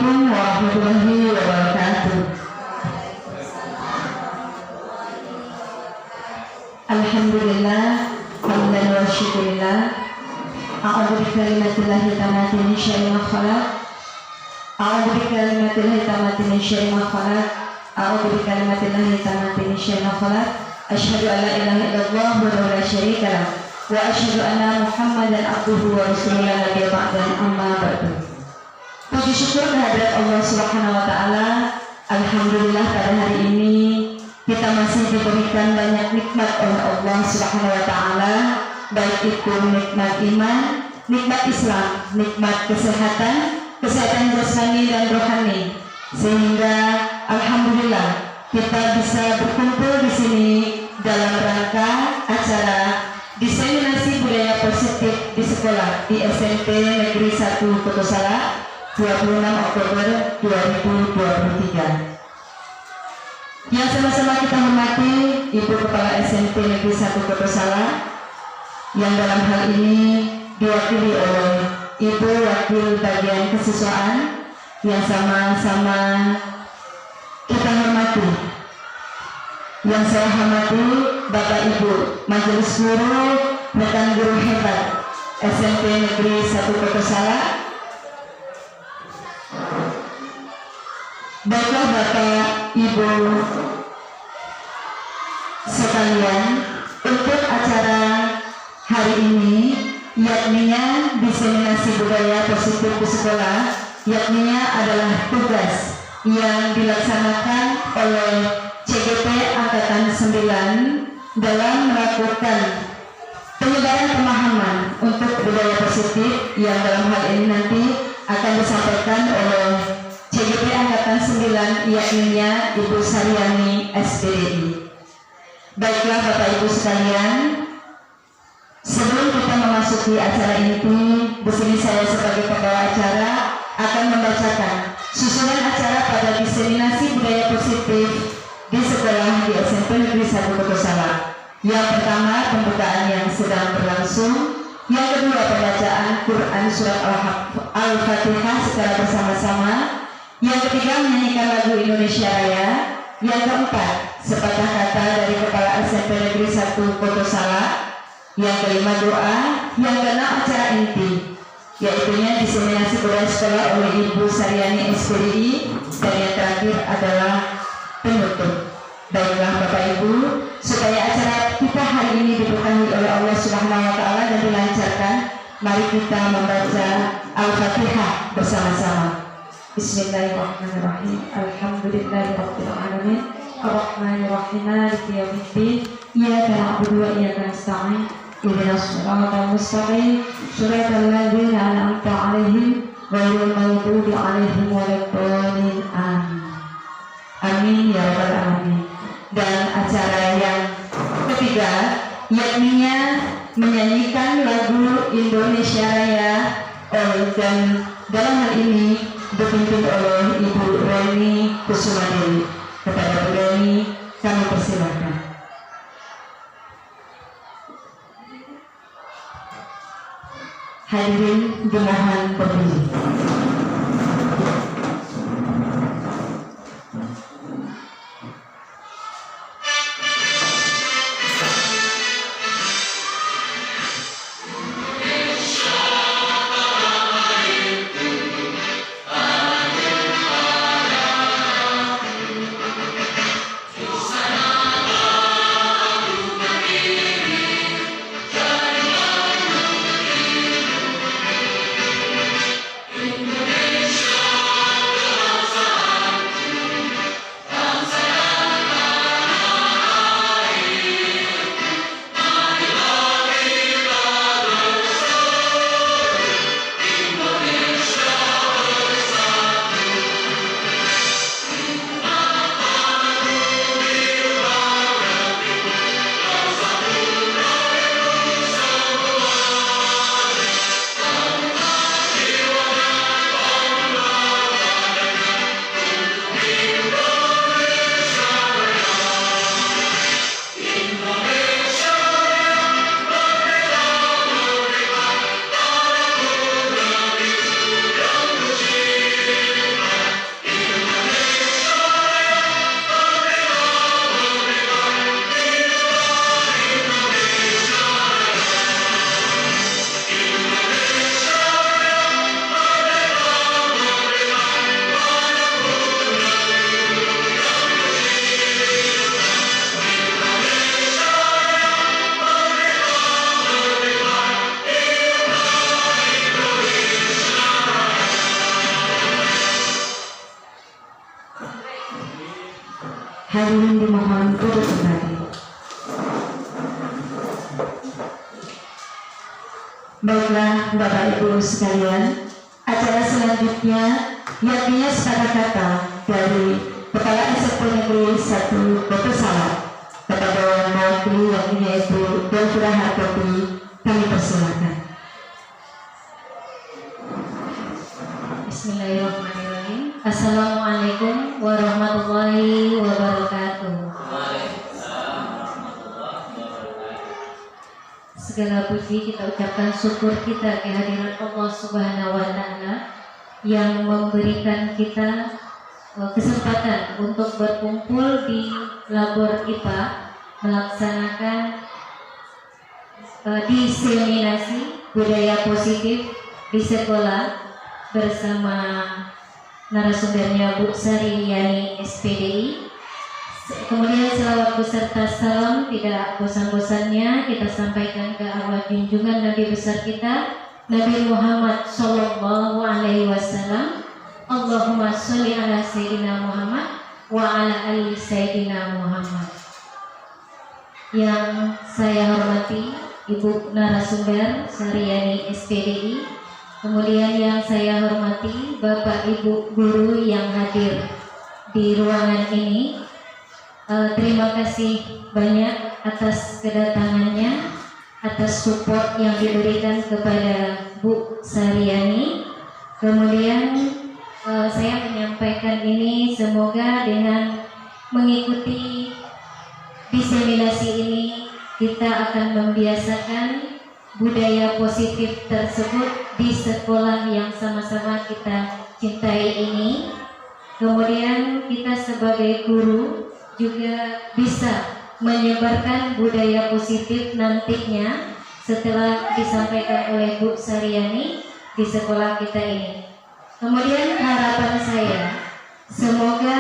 Assalamualaikum warahmatullahi wabarakatuh. Alhamdulillah, hamdan wa syukurillah. A'udzu bikalimatillahi tammati min syarri ma khalaq. A'udzu bikalimatillahi tammati min syarri ma khalaq. A'udzu bikalimatillahi tammati min syarri ma khalaq. Asyhadu an la ilaha illallah wa la syarika lah. Wa asyhadu anna Muhammadan abduhu wa rasuluhu la nabiyya ba'dahu, amma ba'du. Puji syukur kehadirat Allah Subhanahu wa taala. Alhamdulillah pada hari ini kita masih diberikan banyak nikmat oleh Allah Subhanahu wa taala, baik itu nikmat iman, nikmat Islam, nikmat kesehatan jasmani dan rohani, sehingga alhamdulillah kita bisa berkumpul di sini dalam rangka acara diseminasi budaya positif di sekolah di SMP Negeri 1 Putu Salak 26 Oktober 2023. Yang sama-sama kita hormati Ibu Kepala SMP Negeri 1 Putu Salak, yang dalam hal ini diwakili oleh Ibu Wakil Bagian Kesiswaan, yang sama-sama kita hormati. Yang saya hormati Bapak Ibu Majelis Guru, rekan guru hebat SMP Negeri 1 Putu Salak. Baiklah Bapak Ibu sekalian, untuk acara hari ini yakninya diseminasi budaya positif di sekolah, yakninya adalah tugas yang dilaksanakan oleh CGP Angkatan 9 dalam melakukan penyebaran pemahaman untuk budaya positif, yang dalam hal ini nanti akan disampaikan oleh CGP Angkatan 9, yakninya Ibu Saryani SPDI. Baiklah Bapak Ibu sekalian, sebelum kita memasuki acara ini, di sini saya sebagai pembawa acara akan membacakan susunan acara pada diseminasi budaya positif di sekolah di SMP Negeri 1 Putu Salak. Yang pertama, pembukaan yang sedang berlangsung. Yang kedua, pembacaan Quran Surat Al-Fatihah secara bersama-sama. Yang ketiga, menyanyikan lagu Indonesia Raya. Yang keempat, sepatah kata dari Kepala SMP Negeri 1 Putu Salak. Yang kelima, doa. Yang keenam, acara inti, yaitunya diseminasi budaya sekolah oleh Ibu Saryani SPDI. Dan yang terakhir adalah penutup. Baiklah Bapak Ibu, supaya acara kita hari ini diberkahi oleh Allah Subhanahu wa taala dan dilancarkan, mari kita membaca Al-Fatihah bersama-sama. Bismillahirrahmanirrahim. Alhamdulillahirabbil alamin. Arrahmanirrahim. Maliki yaumiddin. Iyyaka na'budu wa iyyaka nasta'in. Ihdinas siratal mustaqim. Shiratal ladzina an'amta 'alaihim ghairil maghdubi 'alaihim waladdallin. Amin. Amin ya rabbal alamin. Dan acara yang ketiga yakninya menyanyikan lagu Indonesia Raya, dan dalam hal ini dipimpin oleh Ibu Reni Kusumadewi. Kepada Bu Reni kami persilakan. Hadirin dimohon berdiri. Hadirin dimohon duduk kembali. Baiklah Bapak Ibu sekalian, acara selanjutnya yakni sepatah kata dari Kepala Eksekutif Negeri 1 Dr. Salam kepada mewakili yakni yaitu Dr. Hartopi, kami persilakan. Bismillahirrahmanirrahim. Assalamualaikum warahmatullahi wabarakatuh. Segala puji kita ucapkan syukur kita kehadiran Allah Subhanahu wa Ta'ala yang memberikan kita kesempatan untuk berkumpul di Labor IPA melaksanakan diseminasi budaya positif di sekolah bersama narasumbernya Bu Saryani SPDI. Kemudian selawat beserta salam tidak bosan-bosannya kita sampaikan ke arwah junjungan Nabi besar kita Nabi Muhammad Sallallahu Alaihi Wasallam. Allahumma sholli ala Sayyidina Muhammad wa ala ali Sayyidina Muhammad. Yang saya hormati Ibu narasumber Saryani SPDI, kemudian yang saya hormati Bapak Ibu guru yang hadir di ruangan ini. Terima kasih banyak atas kedatangannya, atas support yang diberikan kepada Bu Saryani. Kemudian saya menyampaikan ini semoga dengan mengikuti diseminasi ini kita akan membiasakan budaya positif tersebut di sekolah yang sama-sama kita cintai ini. Kemudian kita sebagai guru juga bisa menyebarkan budaya positif nantinya setelah disampaikan oleh Bu Saryani di sekolah kita ini. Kemudian harapan saya semoga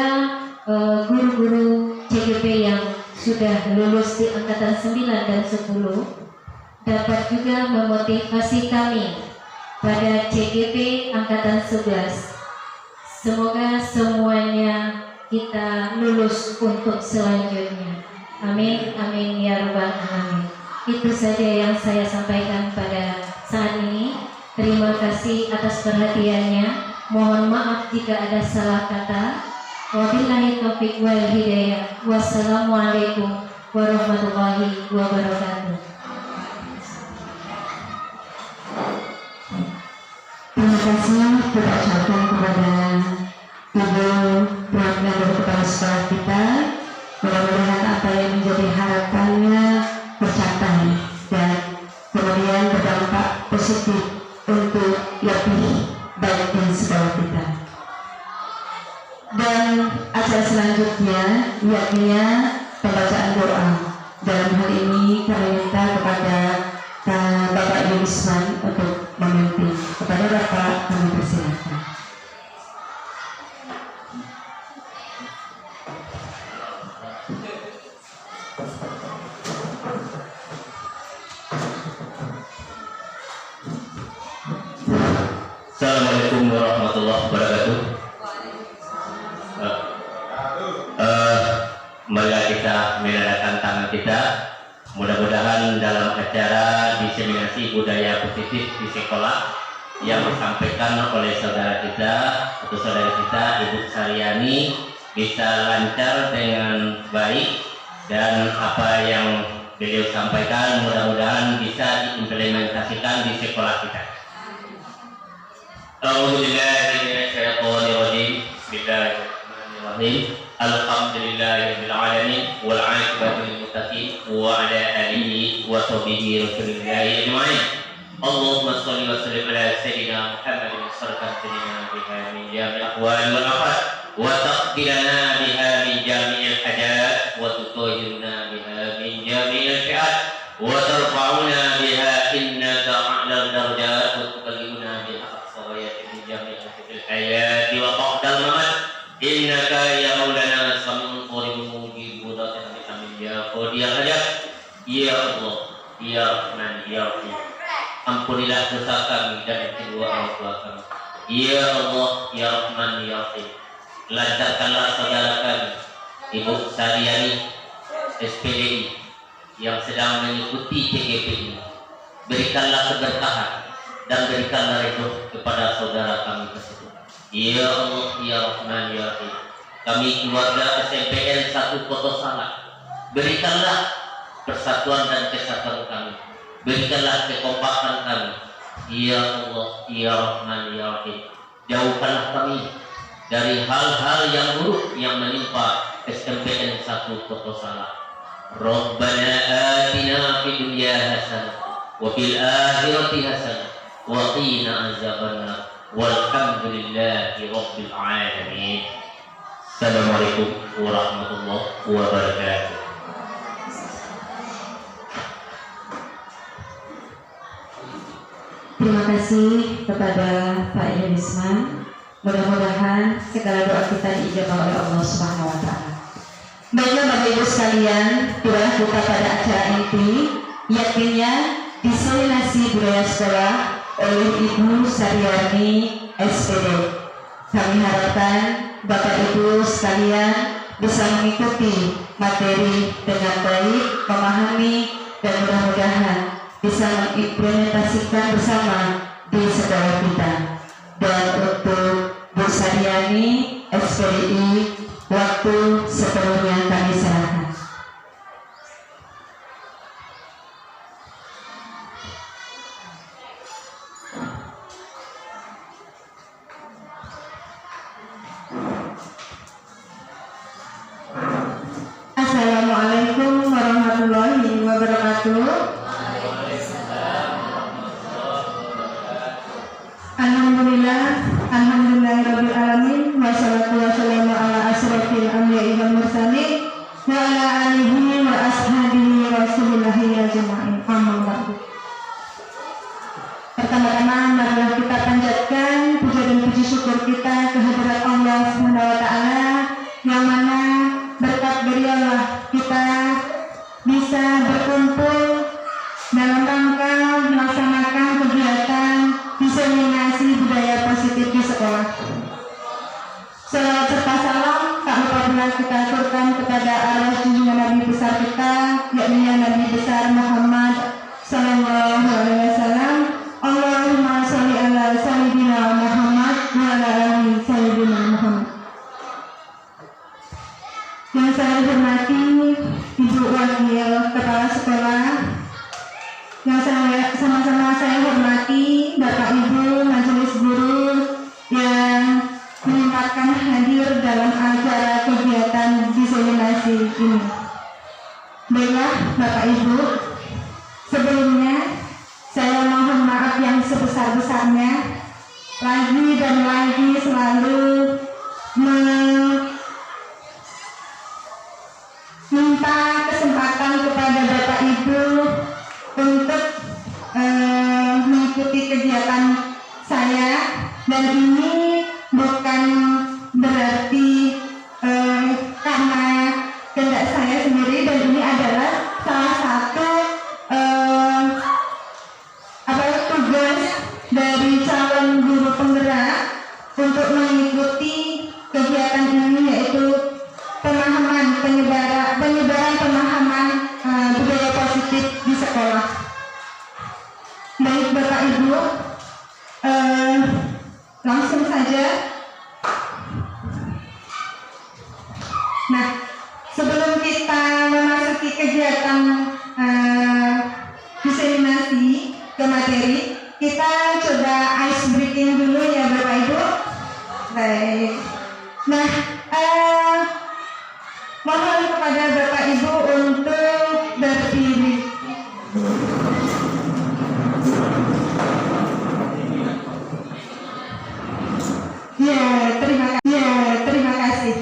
guru-guru CGP yang sudah lulus di angkatan 9 dan 10 dapat juga memotivasi kami pada CGP angkatan 11. Semoga semuanya kita lulus untuk selanjutnya. Amin, amin ya rabbal alamin. Itu saja yang saya sampaikan pada saat ini. Terima kasih atas perhatiannya. Mohon maaf jika ada salah kata. Wabillahi taufiq wal hidayah. Wassalamualaikum warahmatullahi wabarakatuh. Terima kasih kita ucapkan kepada Ibu perwakilan dari kepala sekolah kita. Mudah-mudahan apa yang menjadi harapannya tercapai dan kemudian berdampak positif untuk lebih baik di sekolah kita. Dan acara selanjutnya yakni pembacaan doa. Dalam hal ini kami minta kepada Bapak Ibu Isman untuk memimpin. Kepada Bapak kami persilakan. Assalamualaikum warahmatullahi wabarakatuh. Marilah kita menandakan tangan kita. Mudah-mudahan dalam acara diseminasi budaya positif di sekolah yang disampaikan oleh saudara kita atau saudara kita Ibu Saryani bisa lancar dengan baik, dan apa yang beliau sampaikan mudah-mudahan bisa diimplementasikan di sekolah kita. A'udzubillahi minasyaitonirrajim. Bismillahirrahmanirrahim. Alhamdulillahirabbil alamin wal 'aqibatu lil muttaqin wa 'ala alihi wa sahbihi rasulillahi ajma'in. Allahumma shalli wa sallim ala sayyidina Muhammadin sarkatina biha min jami'il aqwal wal afat wa taqdirana biha min jami'il hadat wa tutahhirna biha min jami'il fi'at wa tarfa'una biha innaka a'lal darajat wa tukallimuna bil aqsa min jami'il hayati wa ba'dal mamat innaka ya maulana sami'un qaribun mujibud amin ya qadiyal hajat. Ya Allah, ya Rahman, ya Rahim, ampunilah dosa kami dan kedua orang tua kami. Ya Allah, ya Rahman, ya Rahim, lancarkanlah saudara kami Ibu Saryani SPDI yang sedang mengikuti TGP ini. Berikanlah keberkahan dan berikanlah ridho kepada saudara kami tersebut. Ya Allah, Ya Rahman, Ya Rahim. Kami keluarga SMPN 1 Koto Salak, berikanlah persatuan dan kesatuan kami. Berikanlah kekompakan kami. Ya Allah, Ya Rahman, Ya Rahim. Jauhkanlah kami dari hal-hal yang buruk yang menimpa SMPN 1 Koto Salak. Rabbana atina fid dunya hasanah wa fil akhirati hasanah wa qina azabannar. Walhamdulillahi rabbil alamin. Assalamualaikum warahmatullahi wabarakatuh. Terima kasih kepada Pak Irisman. Mudah-mudahan segala doa kita diijabah oleh Allah Subhanahu wa taala. Baiklah Bapak Ibu sekalian, telah buka pada acara inti yakninya diseminasi budaya sekolah oleh Ibu Saryani SPD. Kami harapkan Bapak Ibu sekalian bisa mengikuti materi dengan baik, memahami dan mudah-mudahan bisa mengimplementasikan bersama di sekolah kita. Dan untuk Bu Saryani SPDI, waktu sepenuhnya kami serahkan. Assalamualaikum warahmatullahi wabarakatuh. Alhamdulillahirabbil alamin, wassalatu wassalamu ala asrofil anbiya'i wal mursalin wa ala alihi wa ashabihi rasulillahi ajma'in. Amma ba'du. Pertama-tama marilah kita panjatkan puja dan puji syukur kita kehadirat Allah Subhanahu wa taala yang mana berkat beliaulah kita bisa berkumpul dalam rangka melaksanakan kegiatan diseminasi budaya positif di sekolah. Salawat serta salam tak lupa pula kita aturkan kepada arwah junjungan Nabi besar kita, yakni Nabi besar Muhammad sallallahu alaihi wasallam. Allahumma sholli ala sayyidina Muhammad wa ala ali sayyidina Muhammad. Yang saya hormati Ibu Wakil Kepala Sekolah, yang sama-sama saya hormati Bapak Ibu Majelis Guru yang menyempatkan hadir dalam acara kegiatan diseminasi ini. Baiklah Bapak Ibu, sebelumnya saya mohon maaf yang sebesar-besarnya lagi dan lagi selalu minta kesempatan kepada Bapak Ibu untuk mengikuti kegiatan saya, dan ini bukan berarti karena kehendak saya sendiri, dan ini adalah salah satu tugas dari calon guru penggerak untuk mengikuti kegiatan ini, yaitu penyebaran pemahaman budaya positif di sekolah. Baik Bapak Ibu, langsung saja. Nah, sebelum kita memasuki kegiatan diseminasi ke materi, kita coba ice breaking dulu ya Bapak Ibu. Baik. Nah, mohon kepada Bapak Ibu untuk berdiri. Terima kasih.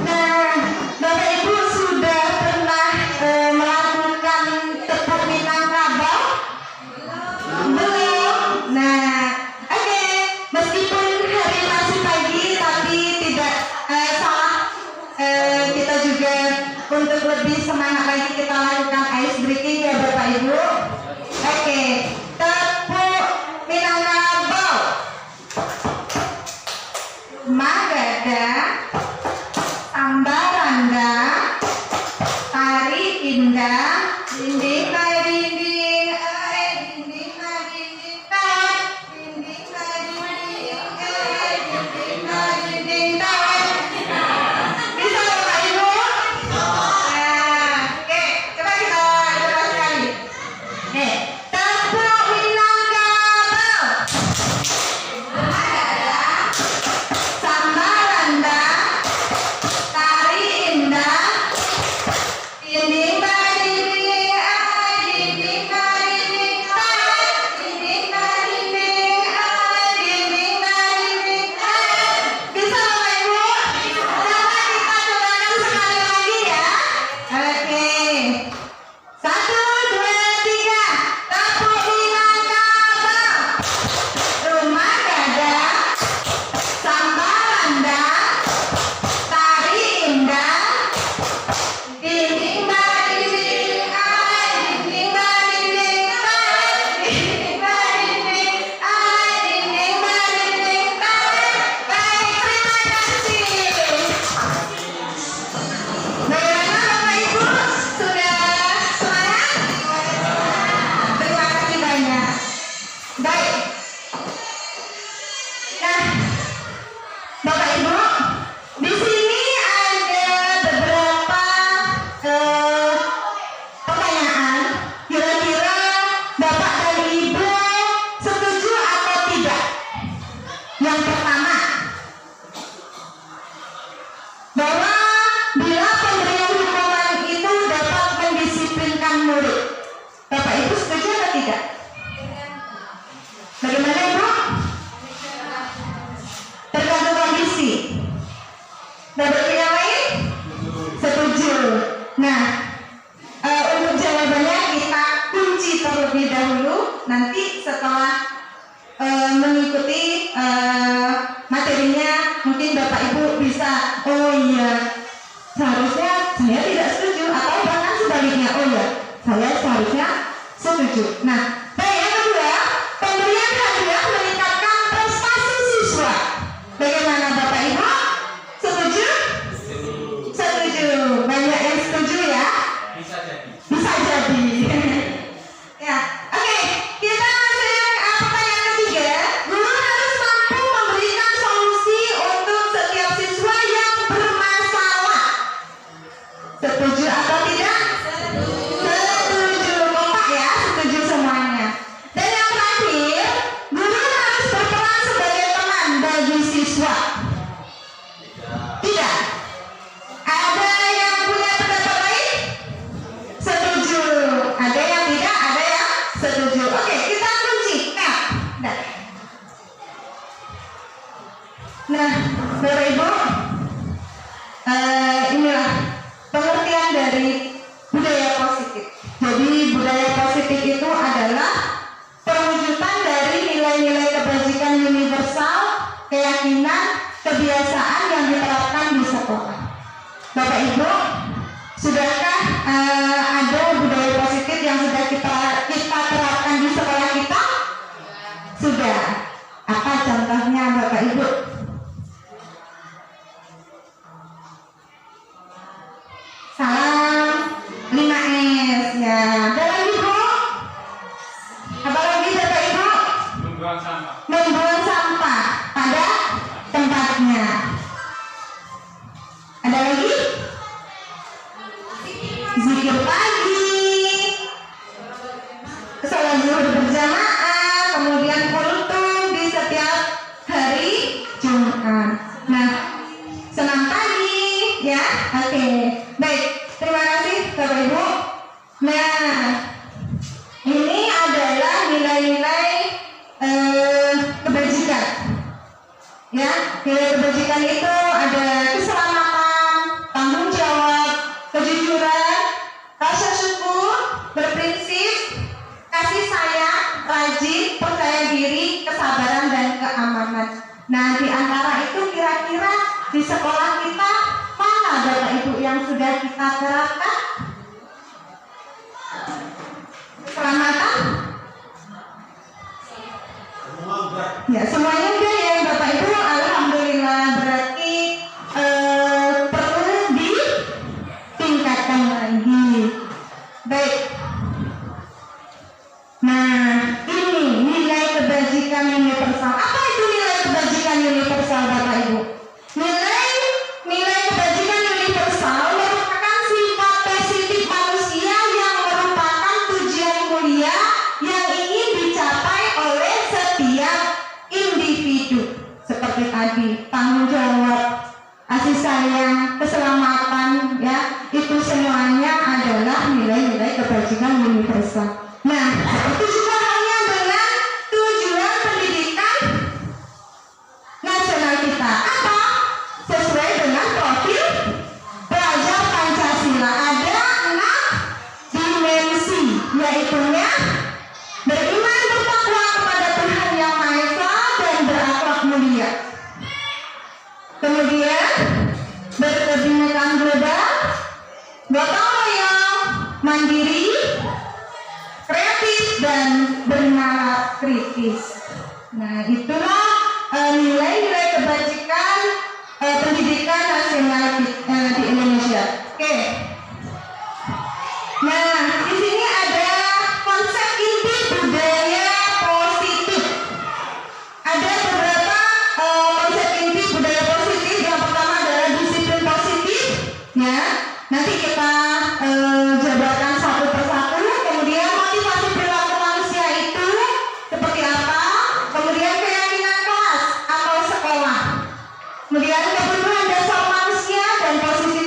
Nah, Bapak Ibu sudah pernah melakukan tepuk Minangkabau? Belum. Nah, oke. Meskipun hari masih pagi, tapi tidak salah. Kita juga untuk lebih semangat lagi kita lakukan ice breaking ya Bapak Ibu. Oke. Tepuk Minangkabau. Magada, Sambaranda, Bapak yang lain? Setuju. Nah, untuk jawabannya kita kunci terlebih dahulu. Nanti setelah mengikuti materinya, mungkin Bapak Ibu bisa, oh iya, seharusnya saya tidak setuju, atau bahkan sebaliknya, oh iya, saya seharusnya setuju. Nah, baik, yang kedua, pemberian hadiah meningkatkan prestasi siswa. Bagaimana Bapak Ibu? Setuju? Setuju. Banyak yang setuju ya? Bisa jadi. Ya, oke. Kita masuk pertanyaan ketiga. Guru harus mampu memberikan solusi untuk setiap siswa yang bermasalah. Setuju atau tidak? Setuju. Kompak ya, setuju semuanya. Dan yang terakhir, guru harus berperan sebagai teman bagi siswa. Tidak. Ada yang punya pendapat lain? Setuju. Ada yang tidak, ada yang setuju. Oke, kita kunci. Nah, Bapak Ibu, inilah pengertian dari budaya positif. Jadi budaya positif itu adalah perwujudan dari nilai-nilai kebajikan universal, keyakinan, kebiasaan yang diterapkan di sekolah. Bapak Ibu, sudahkah ada budaya positif yang sudah kita terapkan di sekolah kita? Sudah. Apa contohnya Bapak Ibu? Salam 5S ya. Ada lagi Bu? Apa lagi Bapak Ibu? Membuang sampah pada tempatnya. Ada lagi? Zikir pagi, sholat zuhur berjamaah, kemudian kultum di setiap hari Jumat. Nah, senam pagi ya. Oke. Baik, terima kasih Bapak Ibu. Nah, ini adalah nilai-nilai kebajikan. Ya, nilai kebajikan itu ada keselamatan, tanggung jawab, kejujuran, rasa syukur, berprinsip, kasih sayang, rajin, percaya diri, kesabaran, dan keamanan. Nah, di antara itu kira-kira di sekolah kita mana Bapak Ibu yang sudah kita terapkan? Keselamatan? Ya, semuanya udah ya Bapak Ibu. Alhamdulillah, berarti perlu ditingkatkan lagi. Baik. Nah, ini nilai kebajikan universal. Apa itu nilai kebajikan universal Bapak Ibu? Nilai kebajikan universal merupakan sifat positif manusia yang merupakan tujuan mulia yang ingin dicapai oleh setiap individu. Seperti tadi, tanggung jawab, kasih sayang, keselamatan, ya, itu semuanya adalah nilai-nilai kebajikan universal. Nah, itu juga halnya dengan tujuan pendidikan nasional kita. Apa? Sesuai dengan profil pelajar Pancasila. Ada 6 dimensi, yaitu beriman bertakwa kepada Tuhan Yang Maha Esa dan berakhlak mulia. Kemudian berkebinekaan global, gotong royong, mandiri, kreatif, dan bernalar kritis. Nah, itulah nilai-nilai kebajikan pendidikan nasional di Indonesia. Oke. Nah, di sini ada konsep inti budaya positif. Ada beberapa konsep inti budaya positif. Yang pertama adalah disiplin positif. Ya, nanti kita jabarkan satu persatu. Kemudian motivasi perilaku manusia itu seperti apa? Kemudian keyakinan kelas atau sekolah. Kemudian kebutuhan dasar manusia dan posisi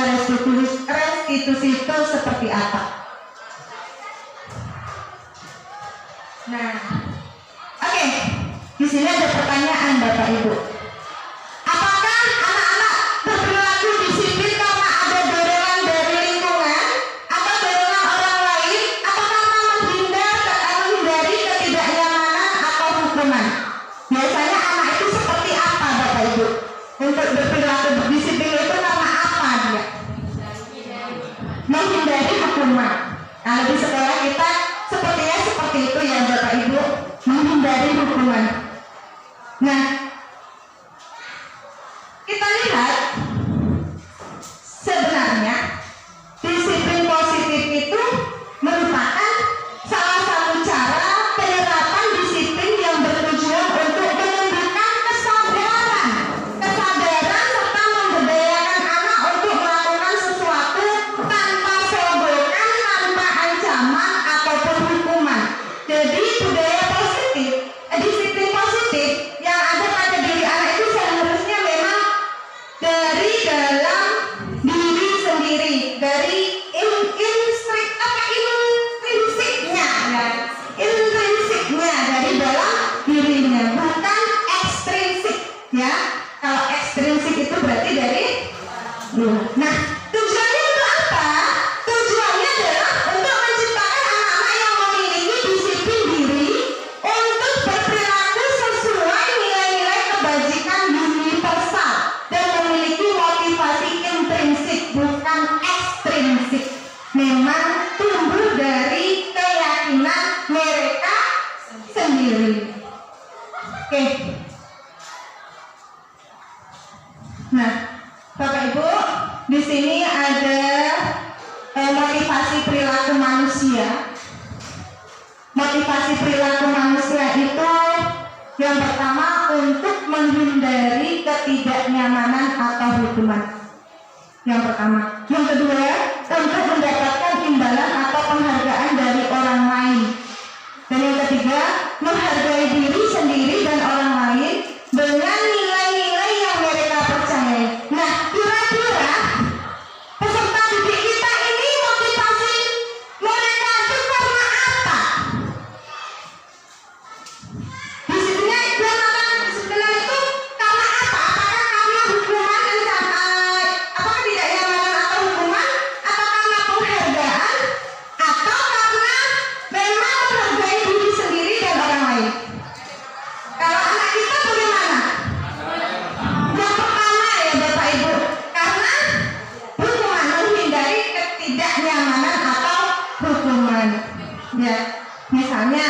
restitusi itu seperti apa? Nah, oke. Di sini ada pertanyaan Bapak Ibu. Apakah anak-anak berperilaku disiplin karena ada dorongan dari lingkungan atau dorongan orang lain, atau karena menghindari ketidaknyamanan atau hukuman? Biasanya anak itu seperti apa Bapak Ibu? Untuk berperilaku disiplin itu karena apa dia? Menghindari hukuman. Kalau di sekolah kita sepertinya seperti itu ya Bapak Ibu, menghindari hukuman. Nah, kita lihat sebenarnya disiplin positif itu merupakan salah satu cara penerapan disiplin yang bertujuan untuk menumbuhkan kesadaran serta memberdayakan anak untuk melakukan sesuatu tanpa sogokan, tanpa ancaman ataupun hukuman. Jadi budaya positif, disiplin positif yang ada pada diri anak itu seharusnya memang dari dalam diri sendiri, dari intrinsiknya dari dalam dirinya, bukan ekstrinsik ya. Kalau ekstrinsik itu berarti dari luar. Nah, tujuannya untuk apa? Tujuannya adalah untuk menciptakan anak-anak yang memiliki disiplin diri untuk berperilaku sesuai nilai-nilai kebajikan universal dan memiliki motivasi intrinsik bukan ekstrinsik. Memang tumbuh dari keyakinan mereka sendiri. Oke. Nah, Bapak Ibu, di sini ada motivasi perilaku manusia. Motivasi perilaku manusia itu yang pertama untuk menghindari ketidaknyamanan atau hukuman. Yang pertama. Yang kedua, untuk mendapatkan imbalan atau penghargaan dari orang lain. Dan yang ketiga, menghargai diri sendiri dan orang lain dengan nilai-nilai yang mereka percayai. Nah, kira-kira peserta didik kita ini motivasi mereka itu karena apa? Disiplinnya disiplin itu karena apa? Apakah karena hukuman, apakah ketidaknyamanan atau hukuman, atau karena penghargaan, atau karena memang menghargai diri sendiri dan orang lain? Kalau anak kita bagaimana? Yang pertama ya Bapak Ibu, karena hukuman, menghindari ketidaknyamanan atau hukuman. Ya, misalnya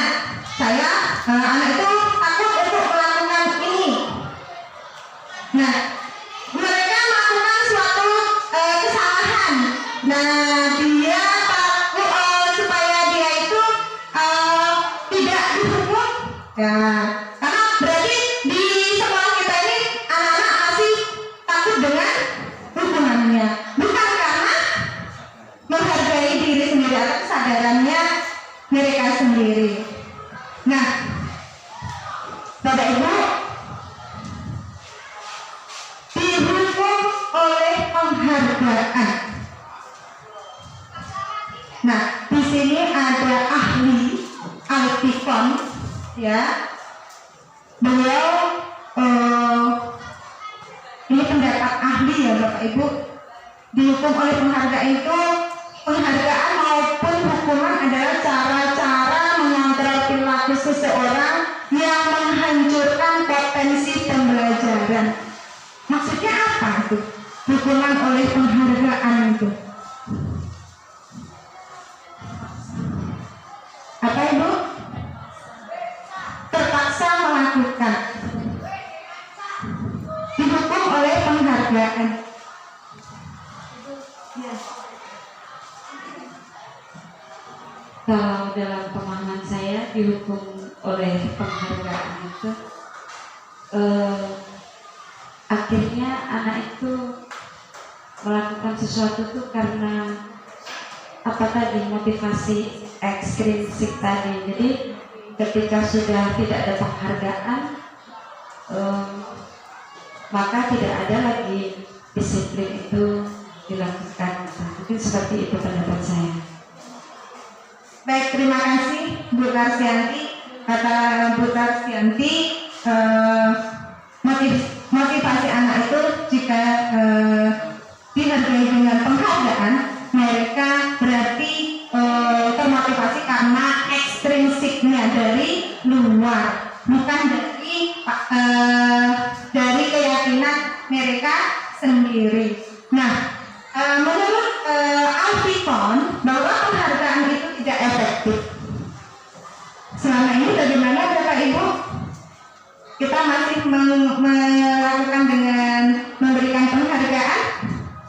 anak itu takut untuk melakukan ini. Nah, mereka melakukan suatu kesalahan. Nah, dia takut supaya dia itu tidak dihukum. Ya, karena berarti di sekolah kita ini anak-anak masih takut dengan hukumannya, bukan karena menghargai diri sendiri atau kesadarannya mereka sendiri. Nah, Bapak Ibu, dihukum oleh penghargaan. Nah, di sini ada ahli Altikon, ya. Beliau ini pendapat ahli ya Bapak Ibu. Dihukum oleh penghargaan itu, penghargaan maupun hukuman adalah cara-cara mengontrol perilaku seseorang yang menghancurkan potensi pembelajaran. Maksudnya apa itu? Hukuman oleh penghargaan itu. Apa Ibu? Terpaksa melakukan. Dihukum oleh penghargaan. Ya. Kalau dalam pemahaman saya dihukum oleh penghargaan itu akhirnya anak itu melakukan sesuatu itu karena apa tadi, motivasi ekstrinsik tadi. Jadi ketika sudah tidak ada penghargaan, maka tidak ada lagi disiplin itu dilakukan. Mungkin seperti itu pendapat saya. Baik, terima kasih Bu Tarsianti. Kata Bu Tarsianti, motivasi anak itu jika dihargai dengan penghargaan, mereka berarti termotivasi karena ekstrinsiknya dari luar, bukan dari keyakinan mereka sendiri. Nah, menurut Alfikon bahwa penghargaan itu tidak efektif. Selama ini bagaimana Bapak Ibu? Kita masih melakukan dengan memberikan penghargaan?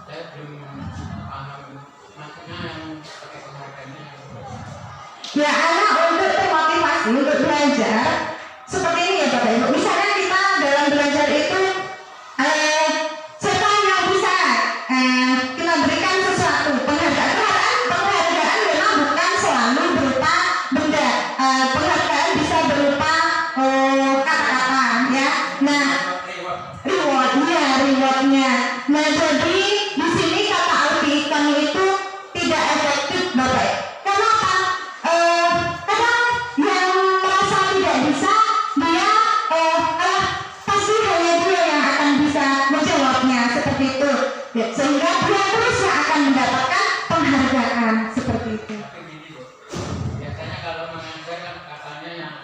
Saya belum paham maksudnya yang pakai penghargaannya. Ya, anak untuk termotivasi untuk belajar seperti ini ya Bapak Ibu. Misalnya kita dalam belajar itu siapa yang bisa kita berikan sesuatu penghargaan memang bukan selalu berupa benda. Penghargaan bisa berupa kata-kata ya. Nah, rewardnya. Nah, jadi di sini kata Alfikon itu tidak efektif Bapak. Kenapa? Kadang yang merasa tidak bisa dia pasti hanya dia yang akan bisa menjawabnya seperti itu. Ya, sehingga dia terus yang akan mendapatkan penghargaan seperti itu. Tapi gini Bu, biasanya kalau mengajar kan katanya yang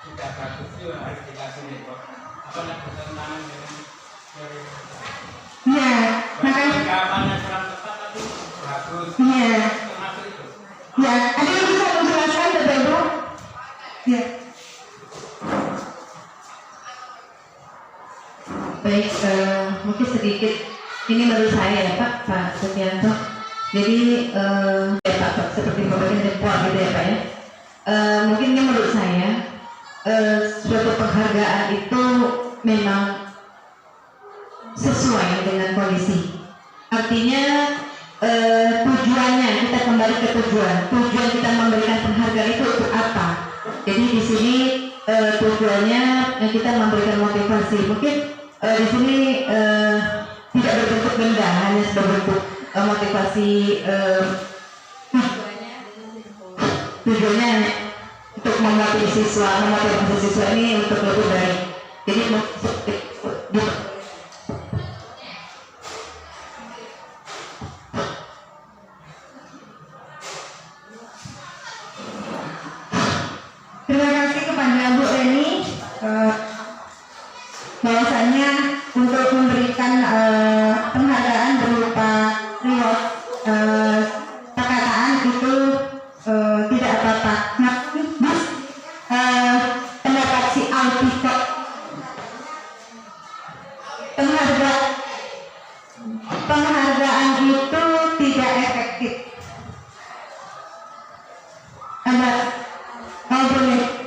sudah bagus itu harus dikasih report. Apa nak bertentangan dengan teori? Ya, makanya Gambarnya kurang tepat tapi bagus. ya. Termasuk itu. Ya, ada yang bisa menjelaskan Bapak Ibu? Ya. Baik, mungkin sedikit ini menurut saya ya Pak Setianto. Jadi Pak seperti pemberian report gitu ya Pak ya. Mungkin ini menurut saya suatu penghargaan itu memang sesuai dengan kondisi. Artinya tujuannya kita kembali ke tujuan kita memberikan penghargaan itu untuk apa? Jadi di sini tujuannya kita memberikan motivasi. Mungkin di sini tidak berbentuk benda, hanya berbentuk motivasi. Tujuannya untuk memotivasi siswa ini untuk lebih baik. Jadi Terima kasih kepada Bu Reni bahwasanya untuk memberikan penghargaan berupa reward perkataan itu tidak apa-apa. Namun pendapat si Alfikon penghargaan itu tidak efektif. Boleh.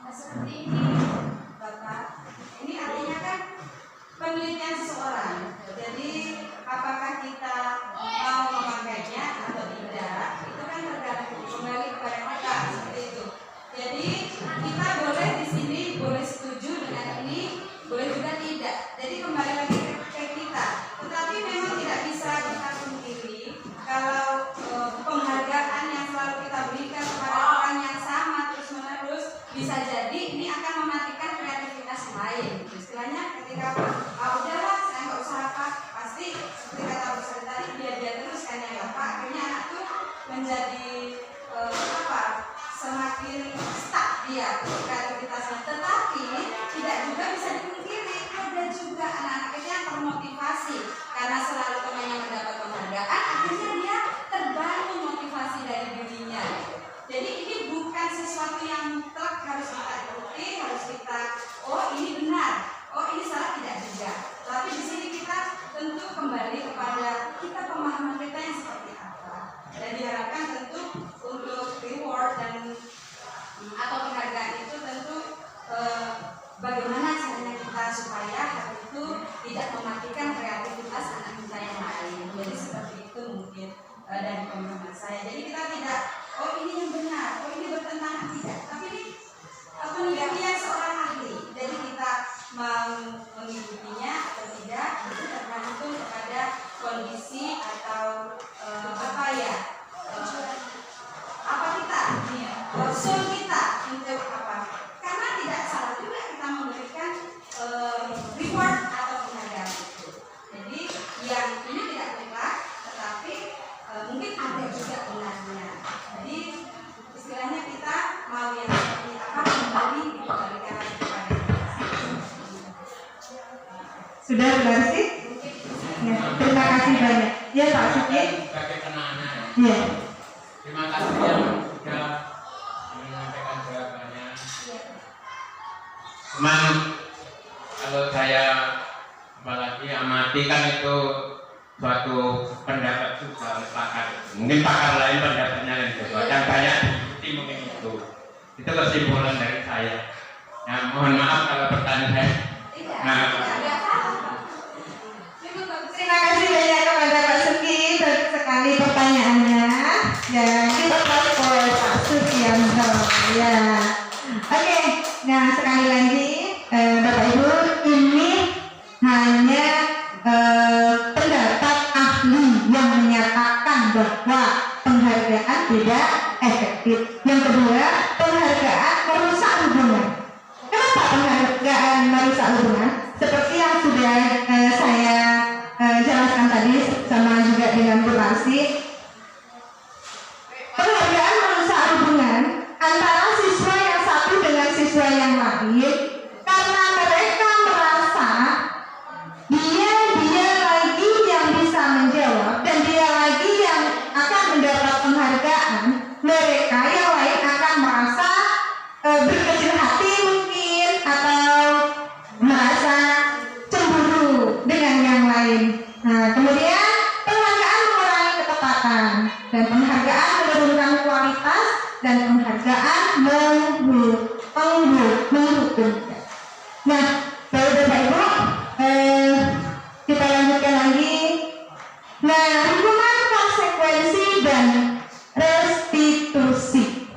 Seperti ini, Bapak. Ini artinya kan penelitian seseorang. Jadi apakah kita mau memakainya atau tidak, itu kan tergantung kembali kepada kita seperti itu. Jadi kita boleh di sini boleh setuju dengan ini, boleh juga tidak. Jadi kembali lagi ke kita. Tetapi memang tidak bisa kita pungkiri kalau penghargaan yang selalu kita berikan kepada orang yang sama terus menerus bisa jadi ini akan reward atau penghargaan itu. Jadi yang ini tidak mutlak, tetapi mungkin ada juga benarnya. Jadi istilahnya kita mau yang seperti apa kembali dikembalikan lagi kepada kita. Sudah berarti? Ya, terima kasih banyak. Ya Pak Suki. Sebagai penanya ya. Ya. Terima kasih yang sudah menyampaikan jawabannya. Cuman kalau saya apalagi amati kan itu suatu pendapat juga pakar. Mungkin pakar lain pendapatnya lain juga. Yang banyak diikuti mungkin itu. Itu kesimpulan dari saya. Ya, mohon maaf kalau pertanyaan saya. Nah, Terima kasih banyak kepada Pak Suki, bagus sekali pertanyaannya. Ya, kita oleh Pak Sukianto. Ya, oke. Nah, sekali lagi Bapak Ibu, ini hanya pendapat ahli yang menyatakan bahwa penghargaan tidak efektif. Yang kedua, penghargaan merusak hubungan. Kenapa penghargaan merusak hubungan? Seperti yang sudah saya jelaskan tadi sama juga dengan Bu Rasi, penghargaan merusak hubungan antara siswa yang satu dengan siswa yang lain karena mereka merasa dia lagi yang bisa menjawab dan dia lagi yang akan mendapat penghargaan. Mereka yang lain akan merasa berkecil hati mungkin atau merasa cemburu dengan yang lain. Nah, kemudian penghargaan mengurangi ketepatan dan penghargaan menurunkan kualitas dan penghargaan menghukum. Nah, Bapak Ibu, kita lanjutkan lagi. Nah, hukuman konsekuensi dan restitusi.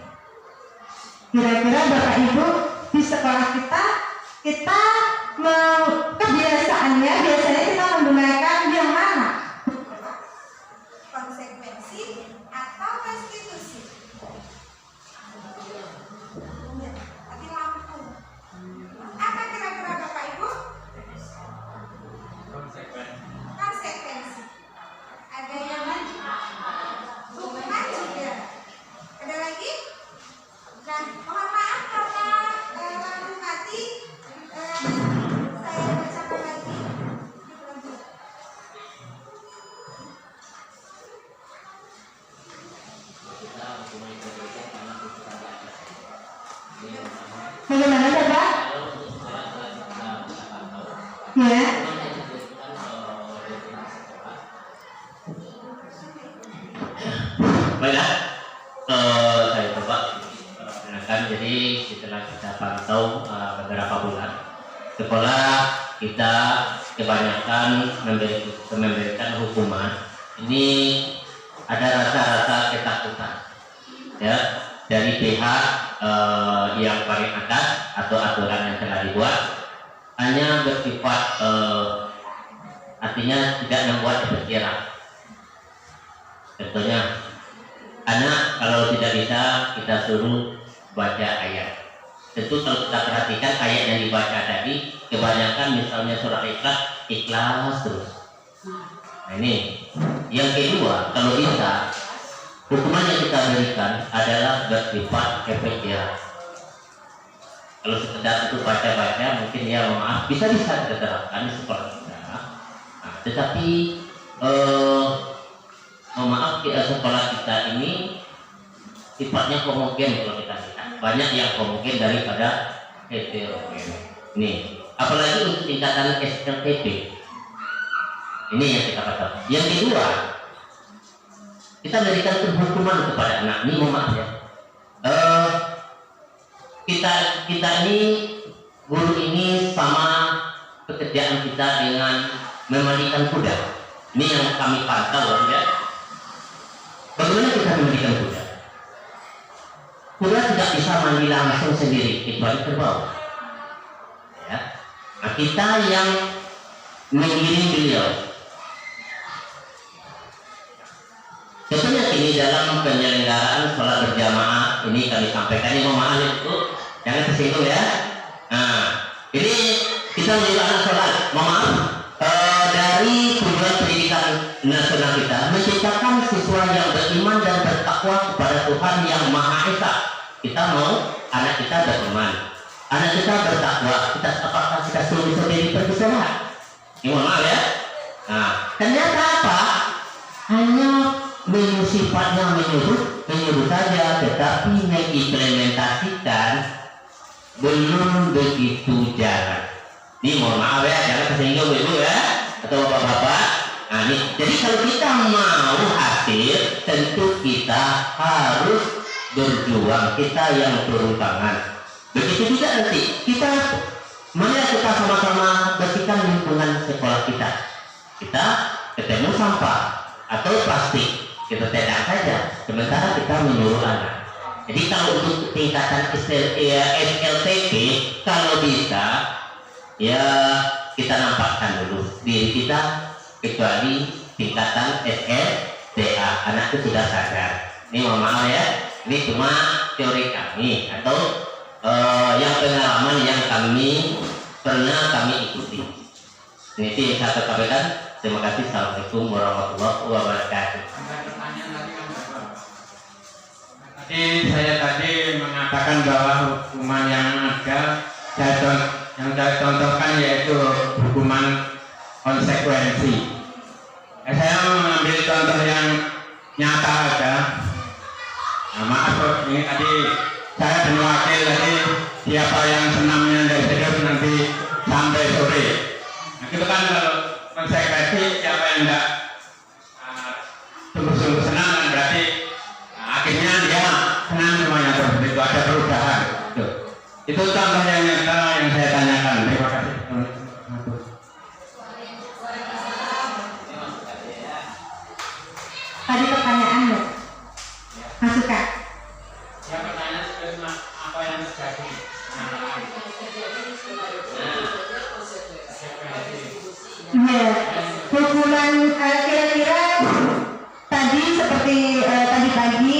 Kira-kira Bapak Ibu di sekolah kita kebiasaannya biasanya kita menggunakan yang mana? Konsekuensi atau restitusi? Tapi lampu. Apa kira-kira Bapak Ibu? Konsekuensi. Ada yang lain? Hukuman juga. Ada lagi? Nah, mohon maaf karena lampu mati. Saya bacakan lagi. Bagaimana Bapak? Ya. Baiklah, saya coba perkenalkan. Jadi setelah kita pantau beberapa bulan, sekolah kita kebanyakan memberikan hukuman. Ini ada rasa-rasa ketakutan, ya, dari pihak yang paling atas atau aturan yang telah dibuat hanya bersifat artinya tidak membuat efek jerah. Contohnya, anak kalau tidak bisa kita suruh baca ayat. Tentu kalau kita perhatikan ayat yang dibaca tadi kebanyakan misalnya surah ikhlas terus. Nah ini. Yang kedua, kalau bisa hukuman yang kita berikan adalah bersifat efek jerah. Kalau sekedar itu baca-baca mungkin ya maaf bisa kita terapkan di sekolah kita. Nah, tetapi maaf sekolah kita ini sifatnya homogen kalau kita lihat. Banyak yang homogen daripada heterogen. Nih, apalagi untuk tingkatan SMP. Ini yang kita katakan. Yang kedua, kita berikan hukuman kepada anak. Ini maaf ya. Kita ini guru ini sama pekerjaan kita dengan memandikan kuda. Ini yang kami pantau ya. Bagaimana kita memandikan kuda? Kuda tidak bisa mandi langsung sendiri, kecuali terbawa. Ya. Nah, kita yang mengiring beliau. Contohnya ini dalam penyelenggaraan sholat berjamaah ini kami sampaikan, ini mohon maaf itu jangan tersinggung ya. Nah, ini kita menyuruh anak sholat, kita bertakwa, apakah kita suruh diri pergi sholat? Ini mohon maaf ya. Nah, ternyata apa? Hanya sifatnya menyuruh saja, tetapi mengimplementasikan belum begitu jalan. Ini mohon maaf ya, jangan tersinggung ibu ya, atau bapak-bapak. Nah, ini, jadi kalau kita mau hasil, tentu kita harus berjuang, kita yang turun tangan. Begitu juga nanti mari kita sama-sama bersihkan lingkungan sekolah kita. Kita ketemu sampah atau plastik, kita tidak saja, sementara kita menyuruh anak. Jadi kalau untuk tingkatan SLTP, kalau bisa ya kita nampakkan dulu diri kita, kecuali tingkatan SLTA, anak itu sudah sadar. Ini mohon maaf ya, ini cuma teori kami atau yang pengalaman yang pernah kami ikuti. Ini yang saya sampaikan. Terima kasih. Assalamualaikum warahmatullahi wabarakatuh. Saya tadi mengatakan bahwa hukuman yang ada saya contohkan yaitu hukuman konsekuensi. Saya mengambil contoh yang nyata aja. Nah, maaf ini tadi saya dan wakil tadi siapa yang senamnya dari hidup nanti sampai sore. Nah, itu kan kalau konsekuensi siapa yang enggak sungguh-sungguh senang kan berarti akhirnya dia senang semuanya terus, itu ada perubahan. Itu contoh yang nyata yang saya tanyakan. Terima kasih. Tadi pertanyaan ya, masukan. Yang pertanyaan sebenarnya apa yang terjadi? Ya, hukuman kira-kira tadi seperti tadi pagi,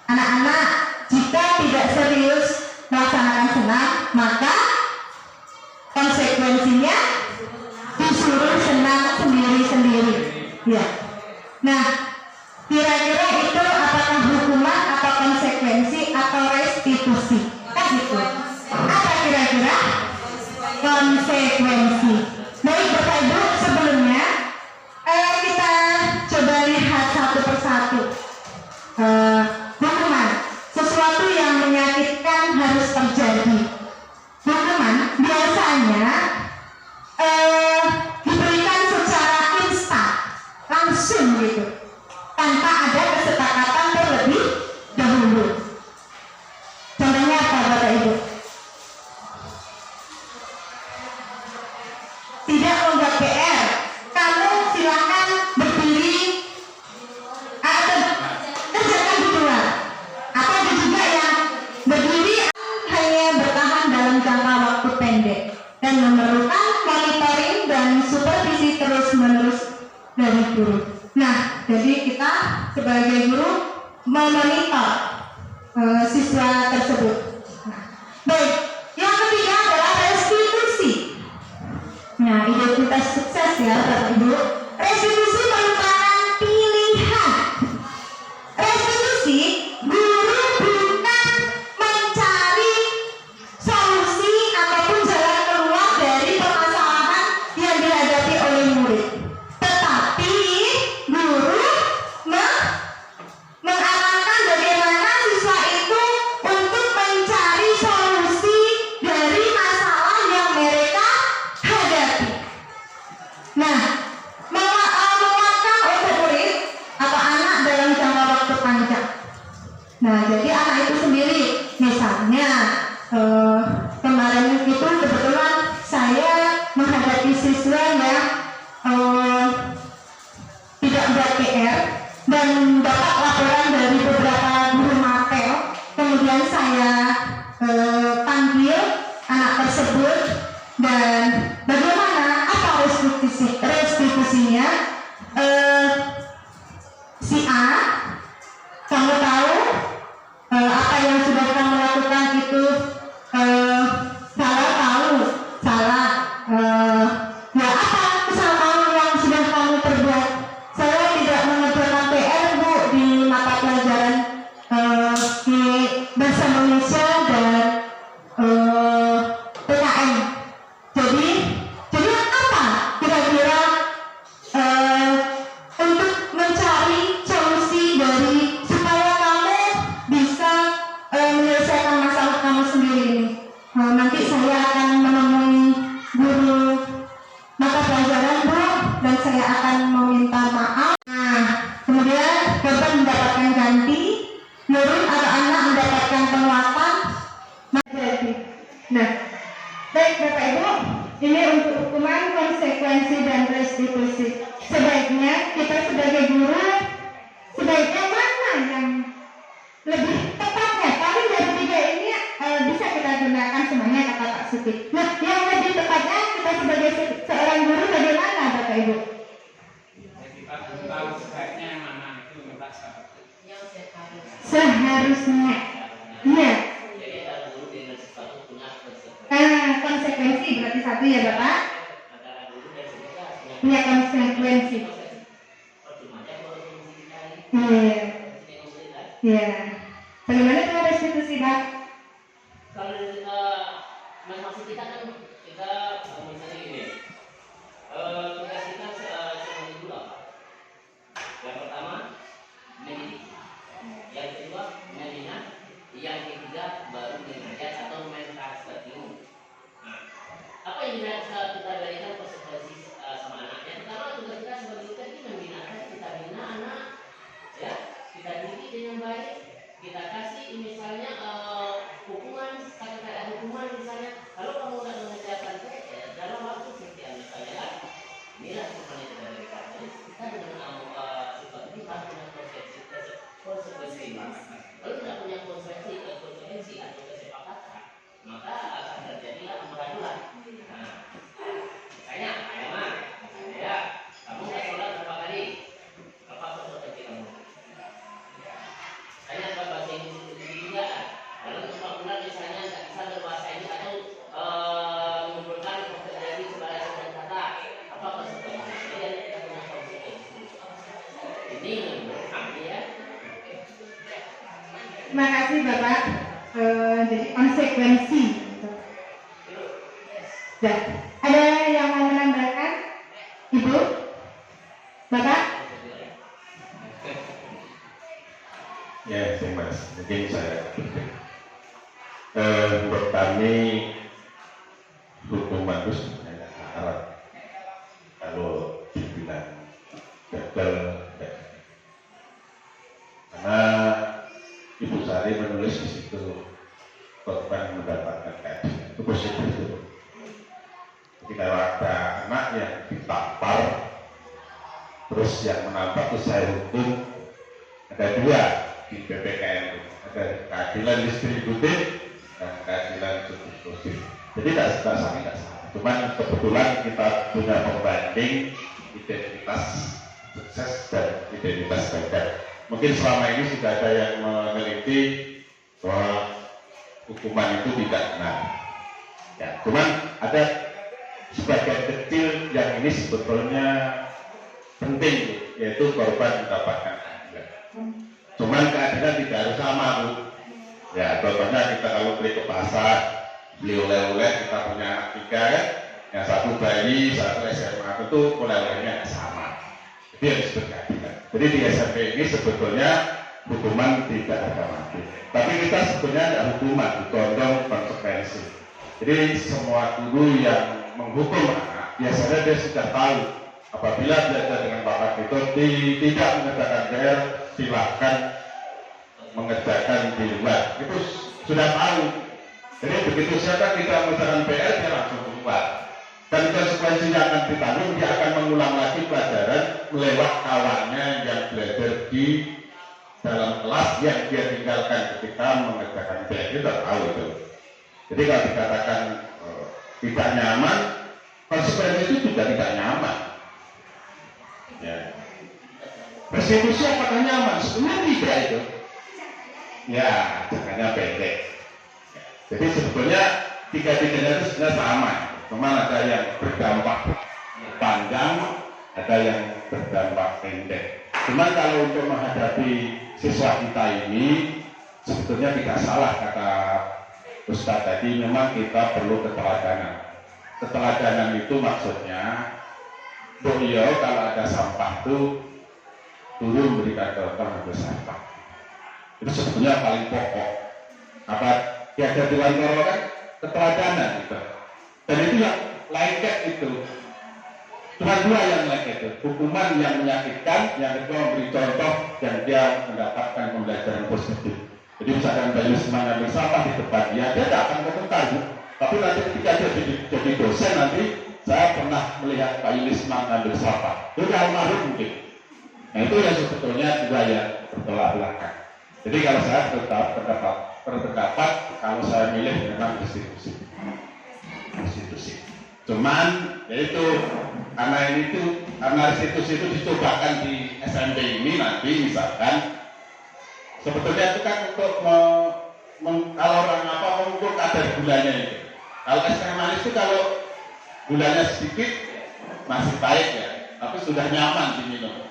anak-anak jika tidak serius melaksanakan senam, maka konsekuensinya disuruh senam sendiri-sendiri. Ya. Nah, kira-kira itu apakah hukuman atau konsekuensi atau restitusi? Kan gitu. Apa kira-kira? Konsekuensi. Baik Bapak Ibu, sebelumnya kita coba lihat satu persatu. Hukuman, sesuatu yang menyakitkan harus terjadi. Hukuman biasanya diberikan secara instan, langsung gitu, tanpa ada kesepakatan terlebih dahulu. Contohnya apa Bapak Ibu? Tidak membuat PR, kamu silakan berdiri atau kerjakan di luar. Atau ada juga yang berdiri hanya bertahan dalam jangka waktu pendek dan memerlukan monitoring dan supervisi terus-menerus dari guru. Nah, jadi kita sebagai guru memonitor siswa tersebut. Nah, baik, yang ketiga adalah restitusi. Nah, identitas sukses ya Bapak Ibu. Restitusi merupakan pilihan. Restitusi, guru bukan mencari solusi ataupun jalan keluar dari permasalahan yang dihadapi oleh murid, tetapi guru mengarahkan bagaimana siswa itu untuk mencari solusi dari masalah yang mereka hadapi. Nah, menguatkan untuk murid atau anak dalam jangka waktu panjang. Nah, jadi anak itu sendiri, misalnya kemarin itu kebetulan saya menghadapi siswa yang tidak buat PR dan dapat laporan dari beberapa guru mapel. Kemudian saya panggil anak tersebut dan bagaimana apa restitusinya. Si A, kamu tahu apa yang sudah kamu lakukan itu salah, tahu salah. Ya apa kesalahan yang sudah kamu perbuat? Saya tidak mengerjakan PR Bu di mata pelajaran di bahasa Indonesia dan saya akan menemui guru mata pelajaran Bu, dan saya akan meminta maaf. Nah, kemudian korban mendapatkan ganti, Nurul atau anak mendapatkan penguatan. Nah, baik Bapak Ibu, ini untuk hukuman, konsekuensi dan restitusi. Sebaiknya kita sebagai guru, sebaiknya mana yang lebih tepatnya? Paling dari tiga ini bisa kita gunakan semuanya, kata Pak Suti. Nah, yang lebih tepatnya kita sebagai seorang guru bagaimana Bapak Ibu? Kita tahu sebaiknya yang mana itu merasa. Seharusnya, ya. Jadi kalau guru dengan sesuatu punya konsekuensi. Konsekuensi berarti satu ya Bapak, Antara guru dan siswa punya konsekuensi. percuma aja kalau fungsi dicari. Iya, Fungsi kan? iya. Bagaimana dengan restitusi Pak? Kalau maksud kita kan kita misalnya gini, tugas kita cuma dua apa? Yang pertama mendidik, yang kedua membina, yang ketiga baru mengajar atau mentransfer ilmu. Nah, apa yang kita berikan konsekuensi sama anaknya? Pertama tugas kita sebagai guru ini membina, kita bina anak, ya, kita didik dengan baik, kita kasih misalnya hukuman, kata-kata hukuman misalnya, kalau kamu tidak mengerjakan dalam waktu sekian misalnya kan, inilah hukuman yang kita berikan. Jadi kita dengan sifat ini harus punya konsekuensi. Kalau tidak punya konsekuensi atau kesepakatan, maka akan terjadilah amburadul. Nah, misalnya, Ayman, ya, kamu nggak sholat berapa kali? Apa konsekuensi kamu? Saya dapat bahasa Inggris juga. Lalu untuk bulan misalnya nggak bisa berbahasa ini atau mengumpulkan terjadi sebagai dan kata, apa konsekuensi? Jadi kita punya konsekuensi. Ini menurut kami ya. Terima kasih Bapak. Jadi konsekuensi. Ya. Ada yang mau menambahkan? Ibu? Bapak? Ya, Mas. Mungkin saya menurut kami hukuman itu sebenarnya syarat. Kalau dibilang gagal, karena Ibu Sari menulis di situ korban mendapatkan keadilan itu positif itu. Jadi kalau ada anak yang ditampar, terus yang menampak itu saya hukum, ada dua di PPKN itu, ada keadilan distributif dan keadilan substitusi. Jadi tidak sama, tidak sama. Cuman kebetulan kita punya pembanding identitas sukses dan identitas gagal. Mungkin selama ini sudah ada yang meneliti bahwa hukuman itu tidak benar. Ya, cuman ada sebagian kecil yang ini sebetulnya penting, yaitu korban mendapatkan keadilan. Cuman keadilan tidak harus sama, Bu. Ya, contohnya kita kalau beli ke pasar, beli oleh-oleh, kita punya anak tiga kan, yang satu bayi, satu SMA, itu oleh-olehnya sama. Jadi yang disebut keadilan. Jadi di SMP ini sebetulnya hukuman tidak ada mati. Tapi kita sebetulnya ada hukuman, ditondong konsekuensi. Jadi semua guru yang menghukum anak, biasanya dia sudah tahu apabila belajar dengan Bapak itu tidak mengerjakan PR, silahkan mengerjakan di luar. Itu sudah tahu. Jadi begitu siapa kita mengerjakan PR, dia langsung keluar. Dan konsekuensinya akan ditanggung, dia akan mengulang lagi pelajaran lewat kawannya yang belajar di dalam kelas yang dia tinggalkan ketika mengerjakan PR. Dia sudah tahu itu. Jadi kalau dikatakan tidak nyaman, konsekuensi itu juga tidak nyaman. Ya. Restitusi apakah nyaman? Sebenarnya tidak itu. Ya, jangkanya pendek. Ya. Jadi sebetulnya tiga-tiganya itu sebenarnya sama. Cuma ada yang berdampak panjang, ada yang berdampak pendek. Cuma kalau untuk menghadapi siswa kita ini, sebetulnya tidak salah kata Ustaz tadi, memang kita perlu keteladanan. Keteladanan itu maksudnya, beliau kalau ada sampah itu turun berikan contoh untuk sampah. Itu sebetulnya paling pokok. Apa tiada Dewan Koro kan? keteladanan gitu. Dan itu yang lengket itu. Cuma dua yang lengket itu. Hukuman yang menyakitkan, yang kedua memberi contoh dan dia mendapatkan pembelajaran positif. Jadi misalkan Bayu Lisman ngambil sampah di depan dia tidak akan komentar. Tapi nanti ketika dia jadi dosen nanti, saya pernah melihat Bayu Lisman ngambil sampah. Itu almarhum mungkin. Nah itu yang sebetulnya juga yang bertolak belakang. Jadi kalau saya berpendapat kalau saya milih memang institusi. Cuman yaitu karena institusi itu dicobakan di SMP ini nanti misalkan sebetulnya itu kan untuk kalau orang mengukur kadar gulanya itu. Kalau es teh manis itu kalau gulanya sedikit masih baik ya, tapi sudah nyaman diminum.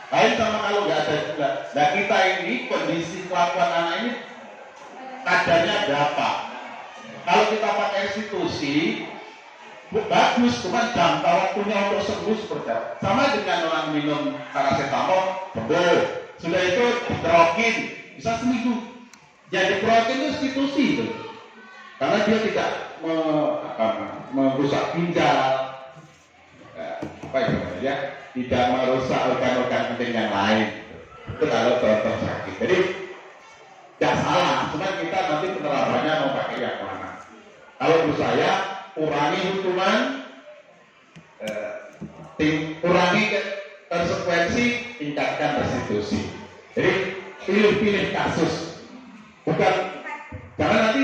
Lain sama kalau nggak ada gula. Nah kita ini kondisi kelakuan anak ini kadarnya berapa? Kalau kita pakai institusi bagus, cuma jangka waktunya untuk sembuh seperti apa? Sama dengan orang minum paracetamol sembuh. Sudah itu dikerokin bisa seminggu. Yang dikerokin itu institusi itu, karena dia tidak merusak ginjal, tidak merusak organ-organ penting yang lain. Itu kalau contoh sakit. Jadi tidak salah, cuma kita nanti penerapannya mau pakai yang mana. Kalau menurut saya kurangi hukuman, kurangi konsekuensi, tingkatkan restitusi. Jadi pilih-pilih kasus, bukan jangan nanti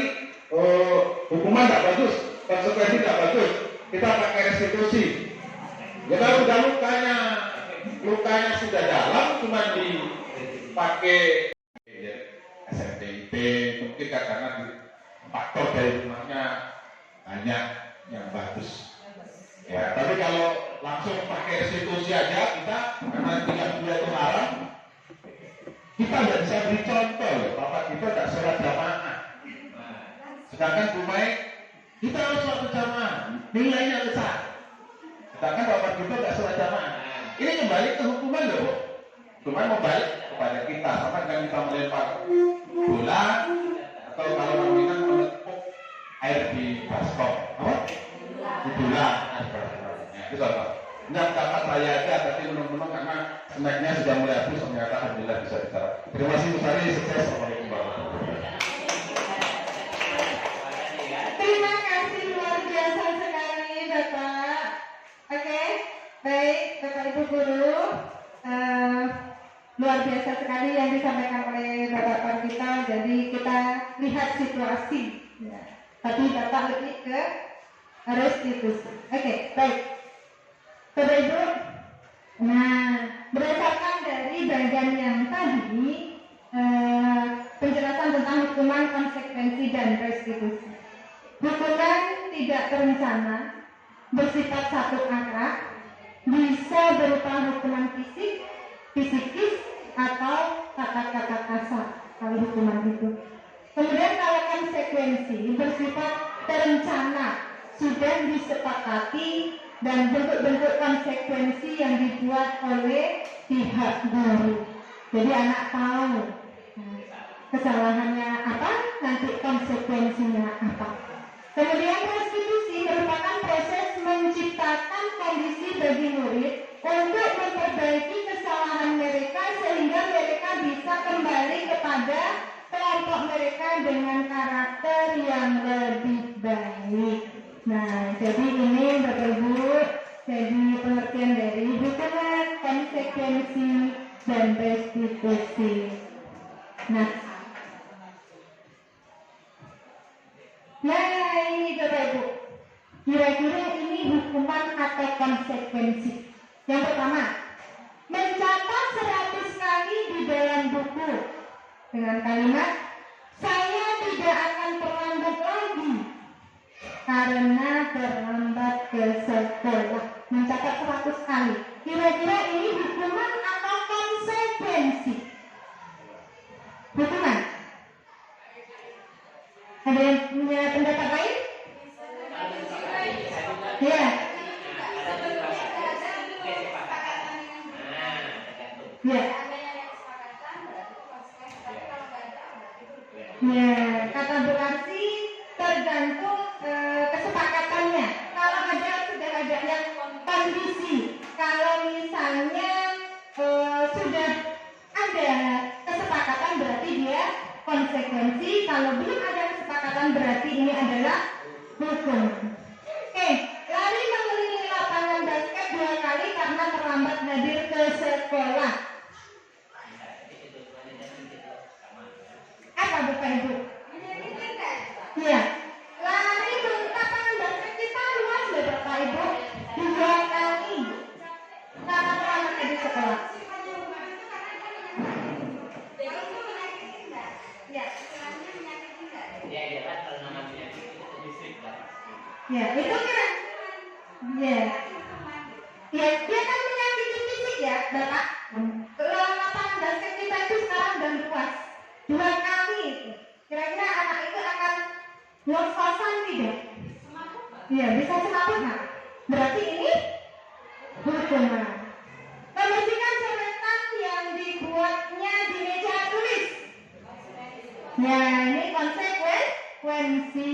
hukuman tidak bagus, konsekuensi tidak bagus, kita pakai restitusi. Ya kalau sudah lukanya sudah dalam, cuma dipakai SMTIP, mungkin karena faktor dari rumahnya banyak yang bagus. Ya, tapi kalau langsung pakai restitusi aja kita karena 3 bulan itu haram, kita tidak bisa beri contoh ya, bapak kita tidak sholat jamaah. Sedangkan rumahnya kita harus sholat jamaah, nilainya besar. Sedangkan bapak kita tidak sholat jamaah. Ini kembali ke hukuman loh, cuma mau balik kepada kita, sama dengan kita melempar bola atau kalau orang menepuk air di baskom, di bola. Itu contoh. Ini kata saya aja, tapi menung-menung karena snacknya sudah mulai habis, ternyata alhamdulillah bisa bicara. Terima kasih Bu Sari, sukses. Assalamualaikum warahmatullahi wabarakatuh. Terima kasih luar biasa sekali Bapak. Oke, baik Bapak Ibu Guru, luar biasa sekali yang disampaikan oleh Bapak Parvita. Jadi kita lihat situasi, ya. Tapi Bapak lebih ke restitusi. Oke, baik. Bapak Ibu, nah berdasarkan dari bagian yang tadi penjelasan tentang hukuman, konsekuensi dan restitusi. Hukuman tidak terencana bersifat satu arah, bisa berupa hukuman fisik, psikis, atau kata-kata kasar kalau hukuman itu. Kemudian kalau konsekuensi bersifat terencana, sudah disepakati dan bentuk-bentuk konsekuensi yang dibuat oleh pihak guru. Jadi anak tahu kesalahannya apa, nanti konsekuensinya apa. Kemudian restitusi merupakan proses menciptakan kondisi bagi murid untuk memperbaiki kesalahan mereka sehingga mereka bisa kembali kepada kelompok mereka dengan karakter yang lebih baik. Nah, jadi ini Bapak Ibu, jadi pengertian dari hukuman, konsekuensi, dan restitusi. Nah ini Bapak Ibu, kira-kira ini hukuman atau konsekuensi. Yang pertama, mencatat 100 kali di dalam buku dengan kalimat saya tidak akan terlambat lagi karena terlambat ke sekolah. Mencatat 100 kali. Kira-kira ini hukuman atau konsekuensi? Hukuman. Ada yang punya pendapat lain? Ya. Ya. Ya, kata berarti tergantung katakan berarti ini adalah hukum. Oke, lari mengelilingi lapangan basket 2 kali karena terlambat hadir ke sekolah. Apa Bapak Ibu? Iya. Lari mengelilingi lapangan basket kita luas loh Bapak Ibu, 2 kali karena terlambat hadir sekolah. Ya, itu kan. Ya. Ya, dia kan menyakiti fisik ya, Bapak. Lapangan basket kita itu sekarang dan luas 2 kali itu. Kira-kira anak itu akan ngos-ngosan tidak? Iya, bisa semaput nggak? Berarti ini hukuman. Membersihkan coretan yang dibuatnya di meja tulis. Ya, ini konsekuensi.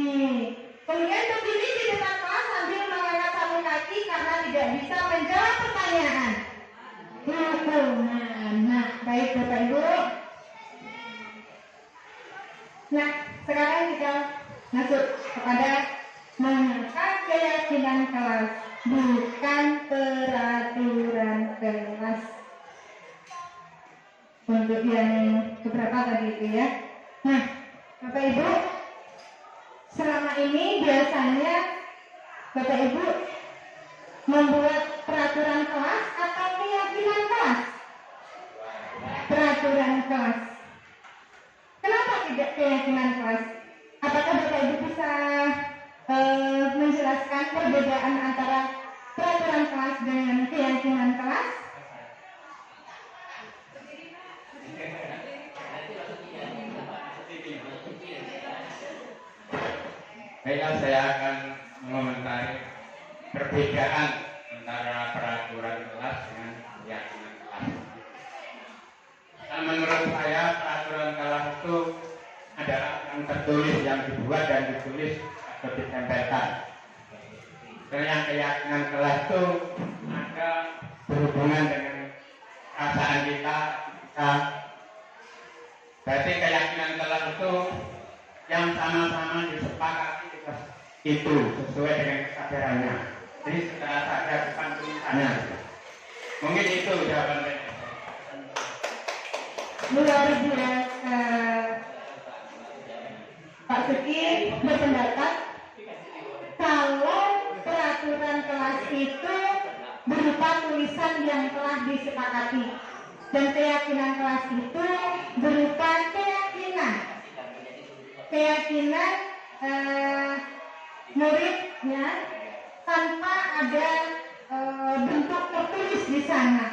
Kemudian berdiri di depan kelas sambil mengangkat satu kaki karena tidak bisa menjawab pertanyaan. Hukuman. Nah, baik Bapak Ibu. Nah, sekarang kita masuk kepada mengangkat keyakinan kelas, bukan peraturan kelas. Untuk yang keberapa tadi itu ya. Nah, Bapak Ibu, selama ini biasanya Bapak Ibu membuat peraturan kelas atau keyakinan kelas? Peraturan kelas. Kenapa tidak keyakinan kelas? Apakah Bapak Ibu bisa menjelaskan perbedaan antara peraturan kelas dengan keyakinan kelas? Baiklah, saya akan mengomentari perbedaan antara peraturan kelas dengan keyakinan kelas. Nah, menurut saya peraturan kelas itu adalah yang tertulis, yang dibuat dan ditulis atau ditempelkan. Dan yang keyakinan kelas itu ada berhubungan dengan perasaan kita. Berarti keyakinan kelas itu yang sama-sama disepakati itu sesuai dengan kesadarannya. Jadi secara sadar bukan tulisannya. Mungkin itu jawabannya. Luar biasa. Pak Suki berpendapat kalau peraturan kelas itu berupa tulisan yang telah disepakati dan keyakinan kelas itu berupa keyakinan muridnya tanpa ada bentuk tertulis di sana.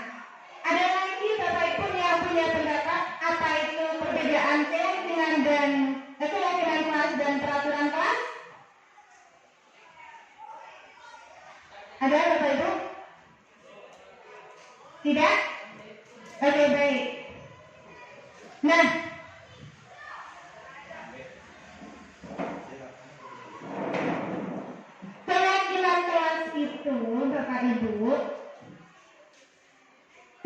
Ada lagi Bapak Ibu yang punya pendapat apa itu perbedaan keyakinan dan keyakinan kelas dan peraturan kelas? Ada Bapak Ibu? Tidak? Oke, baik. Nah, keyakinan kelas itu Bapak Ibu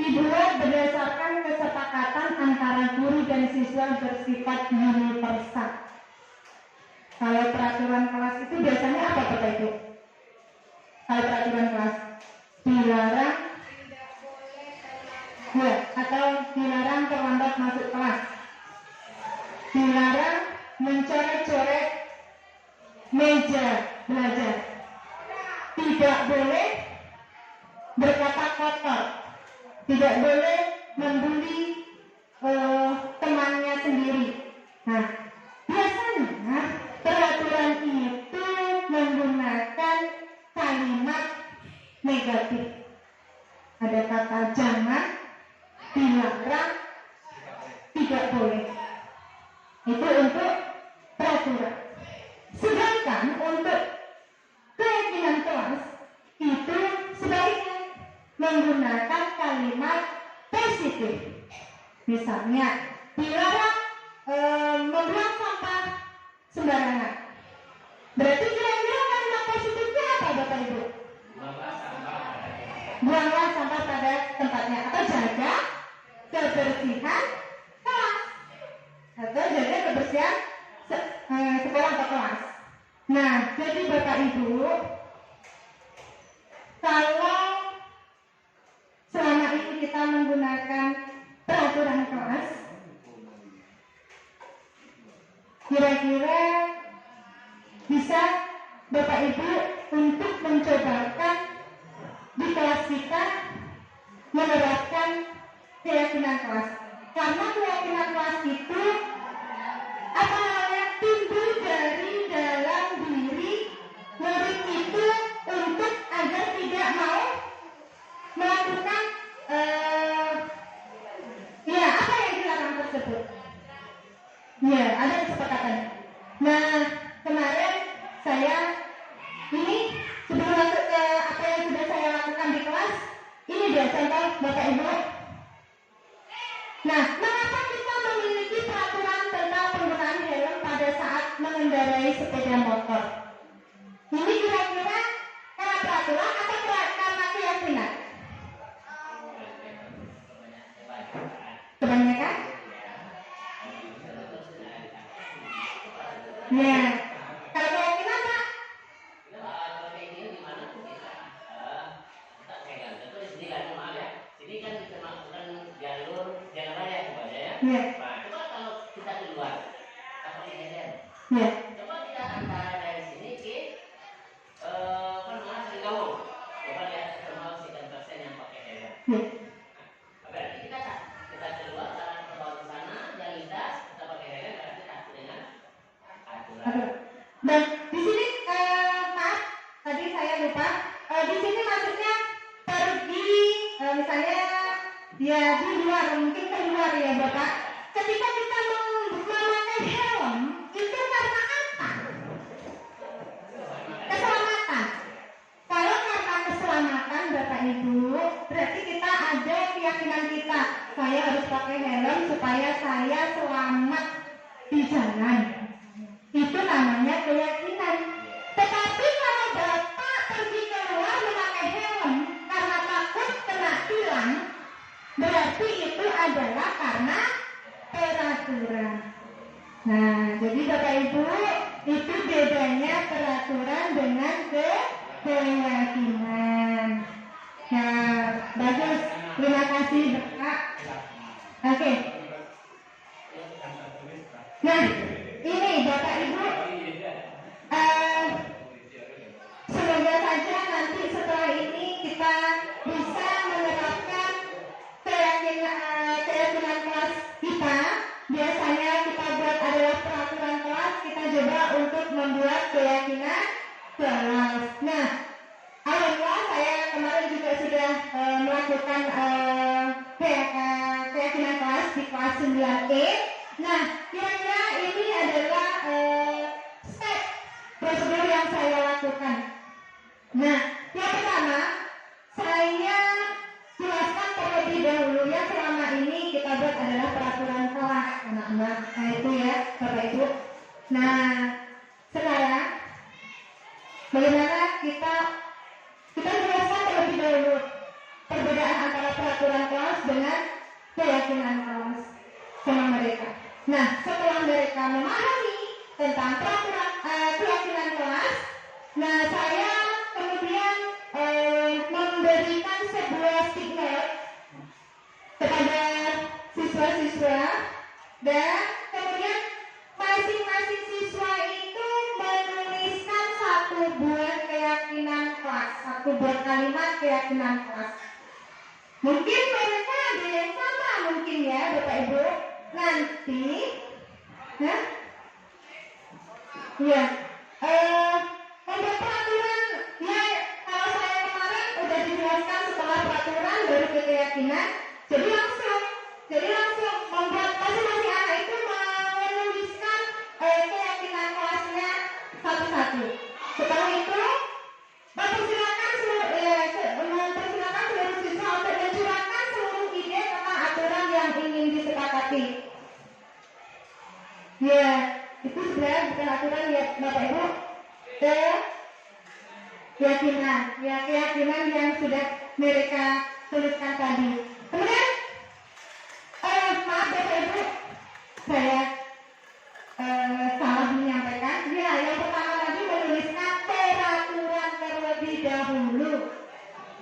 dibuat berdasarkan kesepakatan antara guru dan siswa bersifat universal. Kalau peraturan kelas itu biasanya apa Bapak Ibu? Kalau peraturan kelas dilarang ya, atau dilarang terlambat masuk kelas, dilarang mencoret-coret meja belajar, tidak boleh berkata kotor, tidak boleh membuli temannya sendiri. Nah, biasanya peraturan itu menggunakan kalimat negatif. Ada kata jangan, dilarang, tidak boleh. Itu untuk peraturan. Sedangkan untuk keyakinan kelas itu sebaiknya menggunakan kalimat positif. Misalnya dilarang membuang sampah sembarangan. Berarti kira-kira kalimat positifnya apa Bapak Ibu? Buanglah sampah pada tempatnya, atau jaga kebersihan kelas, atau jaga kebersihan sekolah atau kelas. Nah, jadi Bapak Ibu, kalau selama ini kita menggunakan peraturan kelas, kira-kira bisa Bapak Ibu untuk mencobakan di kelas kita menerapkan keyakinan kelas. Karena keyakinan kelas itu apa namanya timbul dari dalam diri murid itu untuk agar tidak mau melakukan ya apa yang dilarang tersebut. Ya, ada kesepakatan. Nah, kemarin saya ini sebelum masuk ke apa yang sudah saya lakukan di kelas, ini dia contoh Bapak Ibu. Nah, mengapa kita memiliki peraturan tentang penggunaan helm pada saat mengendarai sepeda motor? Ini kira-kira karena peraturan atau karena keyakinan? Kebanyakan? Ya, kalau keyakinan Pak? Ini kan kita melakukan jalur jalan raya kepada ya. Ya. Nah, coba kalau kita keluar, apa yang Ya. coba kita antara dari sini ke Penang Serigaung. Coba lihat semua sekian persen yang pakai helm. Ya. Berarti kita keluar jalan ke bawah di sana, jalan lintas, kita pakai helm, berarti takut dengan aturan. Aduh. Dan di sini maaf tadi saya lupa. Di sini maksudnya pergi misalnya ya di luar, mungkin keluar ya Bapak. Ketika kita memakai helm itu karena apa? Keselamatan. Kalau karena keselamatan Bapak Ibu, berarti kita ada keyakinan kita. Saya harus pakai helm supaya saya selamat di jalan. Itu namanya keyakinan. Tetapi kalau Bapak pergi keluar memakai helm karena takut kena tilang, berarti itu adalah karena peraturan. Nah, jadi Bapak Ibu, itu bedanya peraturan dengan keyakinan. Nah, bagus. Terima kasih Bapak. Oke. Nah, ini Bapak Ibu, semoga saja nanti setelah ini kita bisa menerapkan keyakinan kelas kita. Biasanya kita buat adalah peraturan kelas, kita coba untuk membuat keyakinan kelas. Nah, alhamdulillah saya kemarin juga sudah melakukan keyakinan kelas di kelas 9E. Nah, kira-kira ini adalah step prosedur yang saya lakukan. Nah, yang pertama saya jelaskan terlebih dahulu ya, selama ini kita buat adalah peraturan kelas anak-anak. Nah itu ya Bapak Ibu. Nah, sekarang bagaimana kita jelaskan terlebih dahulu perbedaan antara peraturan kelas dengan keyakinan kelas sama mereka. Nah, setelah mereka memahami tentang peraturan keyakinan kelas, nah saya kemudian memberikan sebuah signal kepada siswa-siswa, dan kemudian masing-masing siswa itu menuliskan satu buah keyakinan kelas, satu buah kalimat keyakinan kelas. Mungkin mereka ada yang sama mungkin ya Bapak Ibu. Nanti ya untuk peraturan ya, kalau saya kemarin udah dijelaskan setelah peraturan baru ke keyakinan, jadi langsung membuat masing-masing anak itu menuliskan keyakinan kelasnya satu-satu. Setelah itu mempersilakan seluruh siswa untuk mencurahkan seluruh ide tentang aturan yang ingin disepakati. Ya, itu sebenarnya bukan aturan ya Bapak Ibu, keyakinan yang sudah mereka tuliskan tadi. Kemudian maaf Bapak Ibu, saya salah menyampaikan. dahulu,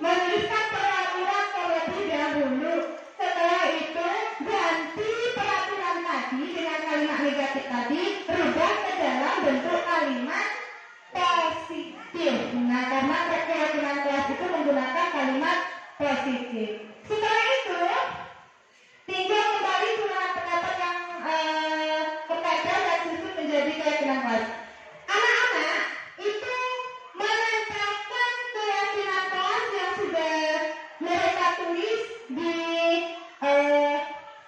menuliskan peraturan terlebih dahulu. Setelah itu ganti peraturan tadi dengan kalimat negatif tadi, rubah ke dalam bentuk kalimat positif. Nah, karena keyakinan kelas itu menggunakan kalimat positif. Setelah itu tinggal kembali surat pendapat yang tertempel dan susun menjadi keyakinan kelas. Anak-anak itu menempelkan keyakinan kelas yang sudah mereka tulis di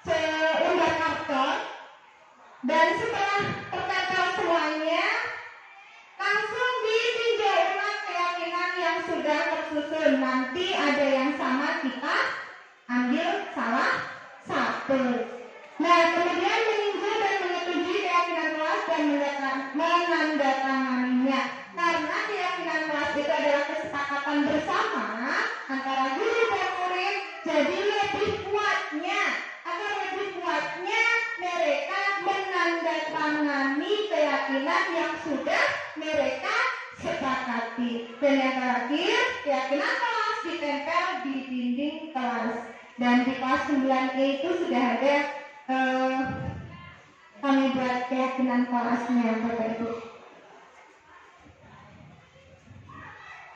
selembar karton, dan setelah tertempel semuanya langsung ditinjau ulang keyakinan yang sudah tersusun. Nanti ada yang sama, kita ambil salah satu. Nah, kemudian meninjau dan menyetujui keyakinan kelas dan menandatanganinya. Karena keyakinan kelas itu adalah kesepakatan bersama antara guru dan murid, jadi lebih kuatnya, agar lebih kuatnya mereka menandatangani keyakinan yang sudah mereka sepakati. Dan yang terakhir, keyakinan kelas ditempel di dinding kelas. Dan di kelas 9E itu sudah ada kami buat keyakinan kelasnya, Bapak Ibu.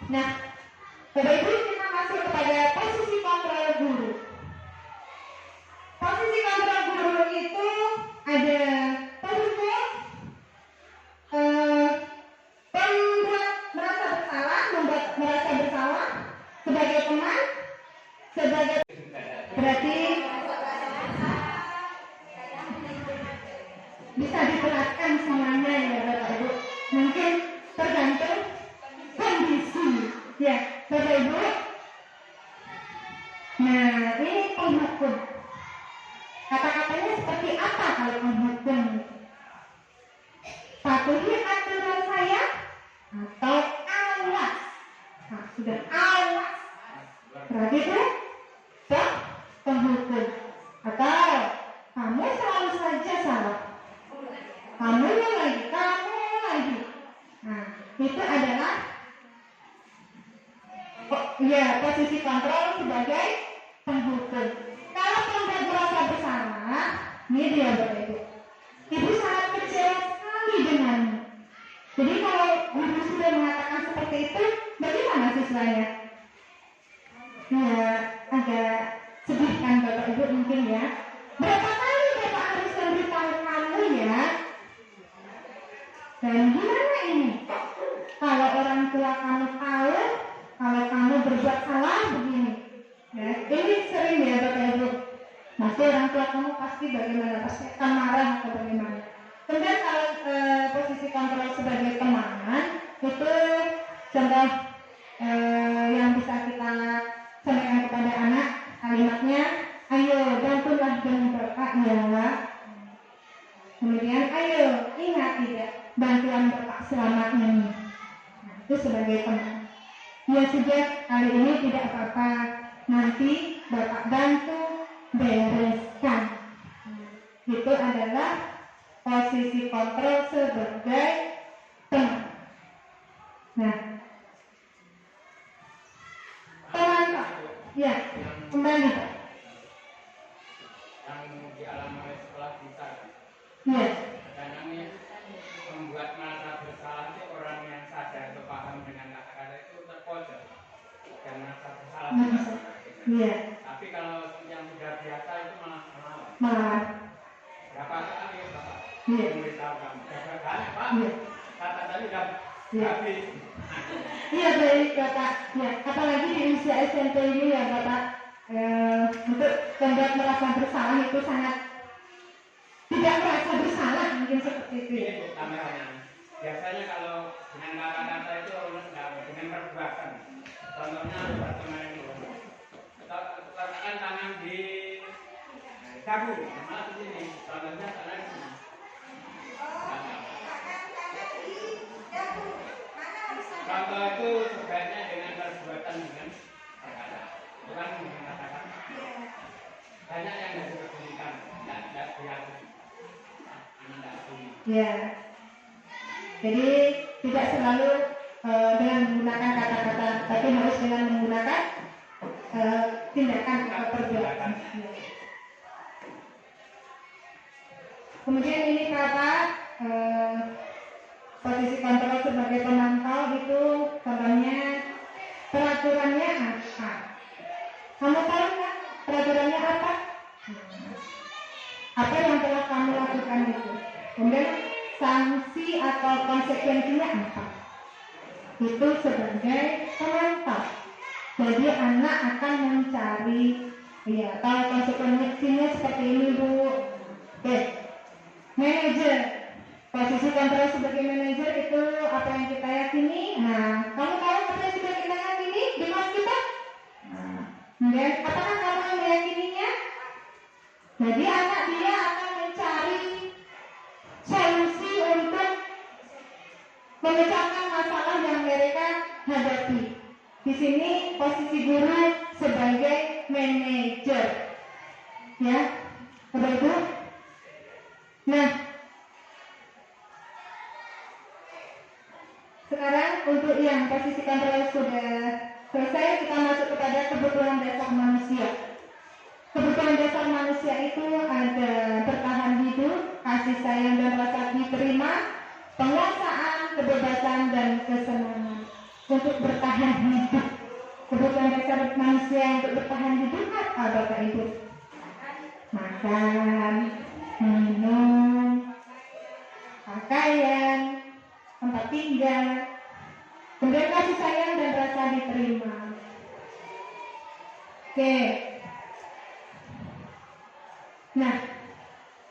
Nah, Bapak Ibu, kita masuk kepada posisi kontrol guru. Posisi kontrol guru itu ada penghukum, pembuat merasa bersalah, membuat merasa bersalah, sebagai teman, sebagai berarti bisa diterapkan semuanya ya Bapak Ibu. Mungkin tergantung kondisi ya Bapak Ibu. Nah, ini penghukum. Kata-katanya seperti apa kalau penghukum? Patuhi aturan saya atau awas? Nah, sudah awas. Berarti itu penghukum. Atau kamu selalu saja salah. Kamu lagi. Nah, itu adalah posisi kontrol sebagai penghukum. Kalau pembuat merasa bersalah, ini dia Bapak Ibu. Ibu sangat kecewa sekali denganmu. Jadi kalau guru sudah mengatakan seperti itu, bagaimana siswanya? Ya, agak sedih kan Bapak Ibu mungkin ya. Berapa kali Bapak harus memberitahu kamu ya? Dan gimana ini? Kalau orang tua kamu tahu, kalau kamu berbuat salah begini. Ya, ini sering ya Bapak Ibu. Pasti orang tua kamu pasti bagaimana? Pasti akan marah atau bagaimana? Kemudian kalau posisi kontrol sebagai teman, itu contoh yang bisa kita sampaikan kepada anak, kalimatnya, ayo bantulah dengan Bapak ya. Kemudian ayo ingat tidak bantuan Bapak selama ini. Nah, itu sebagai teman. Ya sudah, kali ini tidak apa-apa, nanti Bapak bantu bereskan. Itu adalah posisi kontrol sebagai teman. Nah, teman Pak, ya kembali Pak. Yang dialami oleh sekolah kita. Ya. Kadang ini membuat merasa bersalah itu orang yang sadar atau paham dengan kata-kata itu terpojok dan merasa bersalah. Iya. Tapi kalau yang sudah biasa itu malah melawan. Malah. Berapa kali Bapak memberitahu kamu? Berapa kali Pak? Kata tadi sudah habis. Iya baik Bapak. Ya, apalagi di usia SMP ini ya Bapak, untuk membuat merasa bersalah itu sangat tidak merasa bersalah mungkin seperti itu. Ini Bu tambahannya. Biasanya kalau dengan kata-kata itu dengan perbuatan. Contohnya pertemanan itu. Letakkan tangan di dagu, malah di sini. Contohnya tangan di sini. Contoh itu sebaiknya dengan perbuatan dengan kata-kata, bukan dengan kata-kata. Banyak yang tidak diperbolehkan, tidak diakui. Ya. Jadi tidak selalu dengan menggunakan kata-kata dengan menggunakan tindakan atau perbuatan. Kemudian ini kata posisi kontrol sebagai pemantau itu contohnya peraturannya apa? Kamu tahu nggak peraturannya apa? Apa yang telah kamu lakukan itu? Kemudian sanksi atau konsekuensinya apa? Itu sebagai pemantau. Jadi anak akan mencari, ya kalau konsekuensinya seperti ini Bu. Oke, manajer. Posisi kontrol sebagai manajer itu apa yang kita yakini? Nah, kamu tahu apa yang sudah kita yakini di kelas kita? Nah, kemudian apakah kamu yang meyakininya? Jadi anak dia akan mencari solusi untuk memecahkan masalah yang mereka hadapi. Di sini posisi guru sebagai manajer, ya, Bapak Ibu. Nah, sekarang untuk yang posisi kontrol sudah selesai, kita masuk kepada kebutuhan dasar manusia. Kebutuhan dasar manusia itu ada bertahan hidup, kasih sayang dan rasa diterima, penguasaan, kebebasan dan kesenangan. Untuk bertahan hidup, kebutuhan dasar manusia untuk bertahan hidup apa Bapak Ibu? Makan, minum, pakaian, tempat tinggal, kemudian kasih sayang dan rasa diterima. Oke. Nah,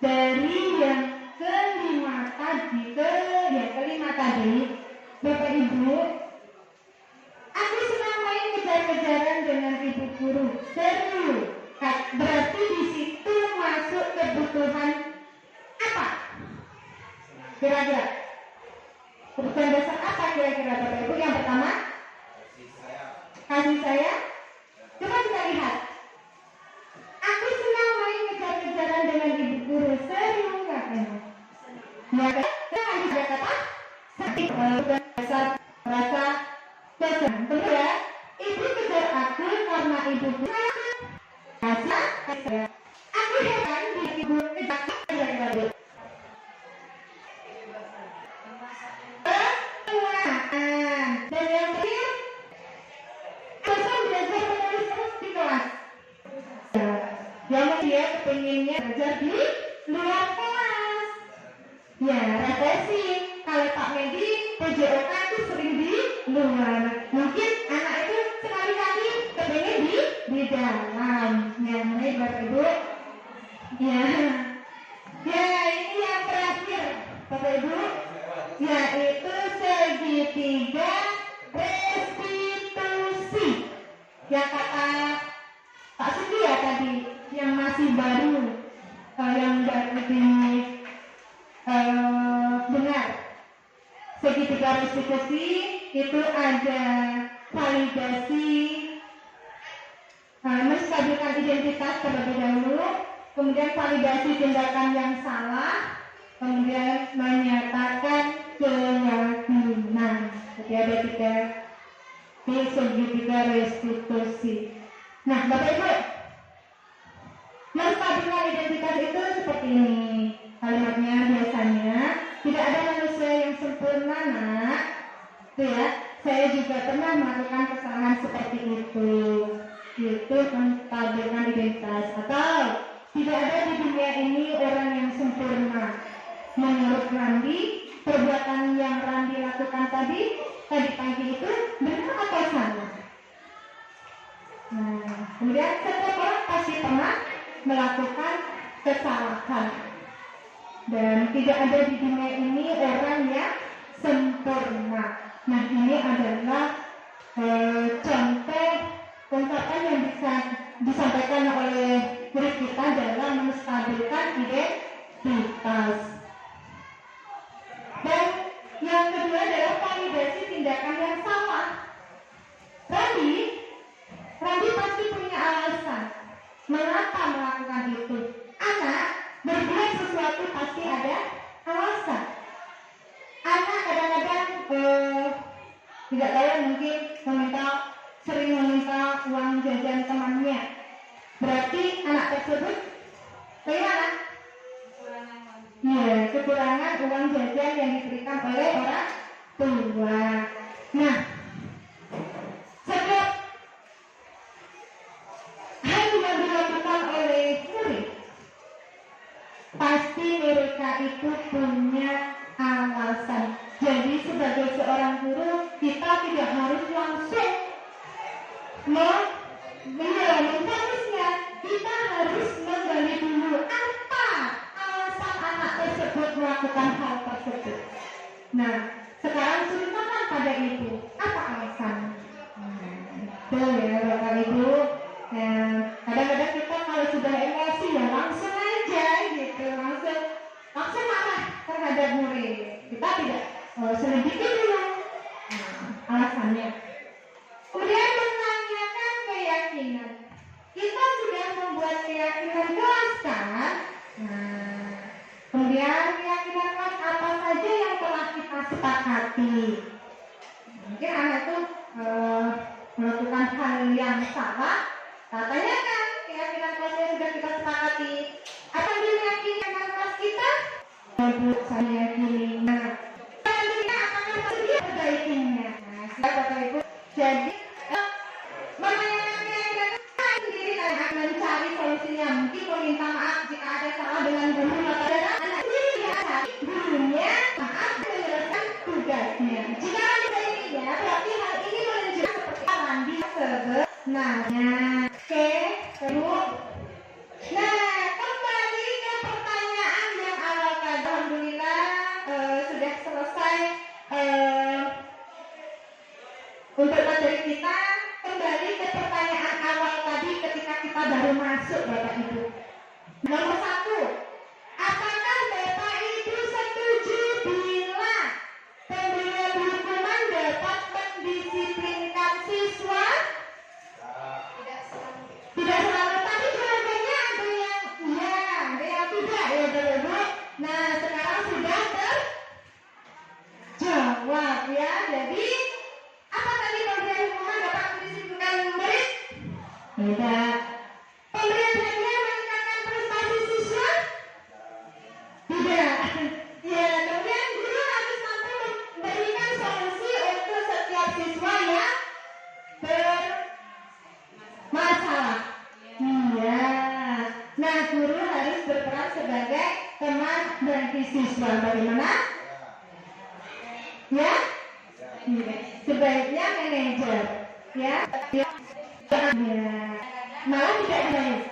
dari yang kelima tadi, Bapak Ibu, aku senang main kejar-kejaran dengan ibu guru. Seru. Berarti di situ masuk kebutuhan apa? Kira-kira kebutuhan dasar apa kira-kira Bapak Ibu? Yang pertama, kasih sayang. Coba kita lihat. Aku senang main kejar-kejaran dengan ibu guru. Seru nggak enak? Ya kan? Ada kata sakit dasar rasa kesenangan. Kedua, ibu kejar aku karena ibu guru rasa kesenangan. Aku heran di ibu kejar kira-kira. Dan yang terakhir, bosan belajar menulis terus di kelas. Yang dia kepengennya belajar di luar kelas. Ya, refreshing. Kalau Pak Medi, PJOK itu sering di luar. Mungkin anak itu sekali-kali kepengen di dalam. Yang ini Bapak Ibu. Ya, ini yang terakhir Bapak Ibu, yaitu segitiga restitusi. Yang kata Pak Sugi ya tadi, yang masih baru, yang lebih benar. Segitiga restitusi itu ada validasi, menstabilkan identitas terlebih dahulu, kemudian validasi tindakan yang salah, kemudian menyatakan keyakinan. Jadi ada segitiga restitusi. Nah, Bapak Ibu, menstabilkan identitas itu seperti ini. Kalimatnya biasanya tidak ada manusia yang sempurna, nak. Itu ya, saya juga pernah melakukan kesalahan seperti itu. Itu menstabilkan identitas. Atau tidak ada di dunia ini orang yang sempurna. Menurut Randi, perbuatan yang Randi lakukan tadi pagi itu benar atau salah? Nah, kemudian setiap orang pasti pernah melakukan kesalahan. Dan tidak ada di dunia ini orang yang sempurna. Nah, ini adalah contoh ungkapan yang bisa disampaikan oleh murid kita dalam menstabilkan identitas. Dan yang kedua adalah validasi tindakan yang salah. Randi pasti punya alasan mengapa melakukan itu. Anak berbuat sesuatu pasti ada alasan. Anak kadang-kadang tidak tahu, mungkin sering tersebut bagaimana? Ya, kekurangan uang jajan yang diberikan oleh orang tua. Nah, setiap hal yang dilakukan oleh murid, pasti mereka itu punya alasan. Jadi sebagai seorang guru, kita tidak harus langsung memfokusnya. Kita harus menggali dulu apa alasan anak tersebut melakukan hal tersebut. Nah, sekarang ceritakan pada ibu apa alasan. Betul ya Bapak Ibu. Kadang-kadang kita kalau sudah emosi ya langsung aja gitu, langsung marah terhadap murid. Kita tidak selidiki dulu alasannya. Kemudian menanyakan keyakinan. Kita sudah membuat keyakinan kelas kan? Kemudian keyakinan kelas apa saja yang telah kita sepakati? Mungkin anak itu melakukan hal yang salah. Katanya kan keyakinan kelasnya sudah kita sepakati. Apa keyakinan kelas kita? Menurut saya yakini. Kita akan bersedia perbaikinya. Bapak Ibu. Jadi menanyakan keyakinan kelas sendiri akan mencari solusinya. Mungkin meminta maaf jika ada salah dengan guru atau anak sendiri yang cari gurunya maaf dan menyelesaikan tugasnya. Jika ada baiknya, berarti hal ini menunjukkan seperti mandi sebenarnya. Oke, terus. Nah, kembali ke pertanyaan yang awal tadi. Alhamdulillah sudah selesai untuk materi kita. Kembali ke pertanyaan awal tadi ketika kita baru masuk Bapak Ibu. Nomor 1, apakah Bapak Ibu setuju bila pemberian hukuman dapat mendisiplinkan siswa? Tidak selalu, tapi jawabannya ada yang iya, ada yang tidak ya Bapak Ibu. Nah, sekarang sudah terjawab ya. Jadi apa tadi pemberian hukuman dapat mendisiplinkan murid? Tidak. Pemberian hadiah meningkatkan prestasi siswa? Tidak. Ya, kemudian guru harus mampu memberikan solusi untuk setiap siswa yang bermasalah. Iya. Nah, guru harus berperan sebagai teman bagi siswa. Bagaimana? Ya? Sebaiknya manajer. Ya? Ya. Malah tidak baik.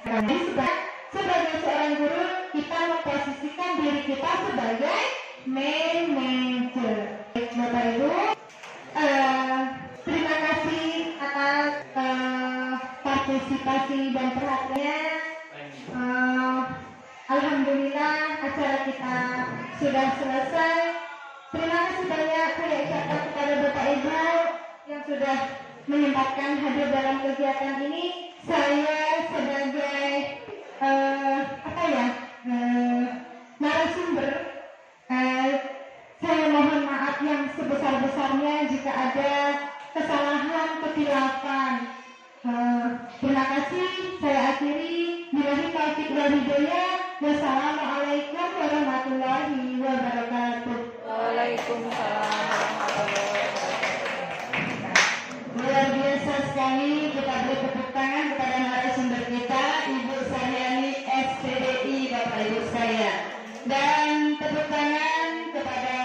Jadi sebagai seorang guru kita memposisikan diri kita sebagai manajer. Bapak Ibu, terima kasih atas partisipasi dan perhatiannya. Alhamdulillah acara kita sudah selesai. Terima kasih banyak saya ucapkan kepada Bapak Ibu yang sudah menyempatkan hadir dalam kegiatan ini. Saya sebagai narasumber, saya mohon maaf yang sebesar-besarnya jika ada kesalahan, kekilafan. Terima kasih. Saya akhiri. Billahi taufiq wal hidayah. Wassalamualaikum warahmatullahi wabarakatuh. Waalaikumsalam. Luar biasa sekali, kita beri tepuk tangan kepada narasumber kita, Ibu Saryani SPDI, Bapak Ibu sekalian. Dan tepuk tangan kepada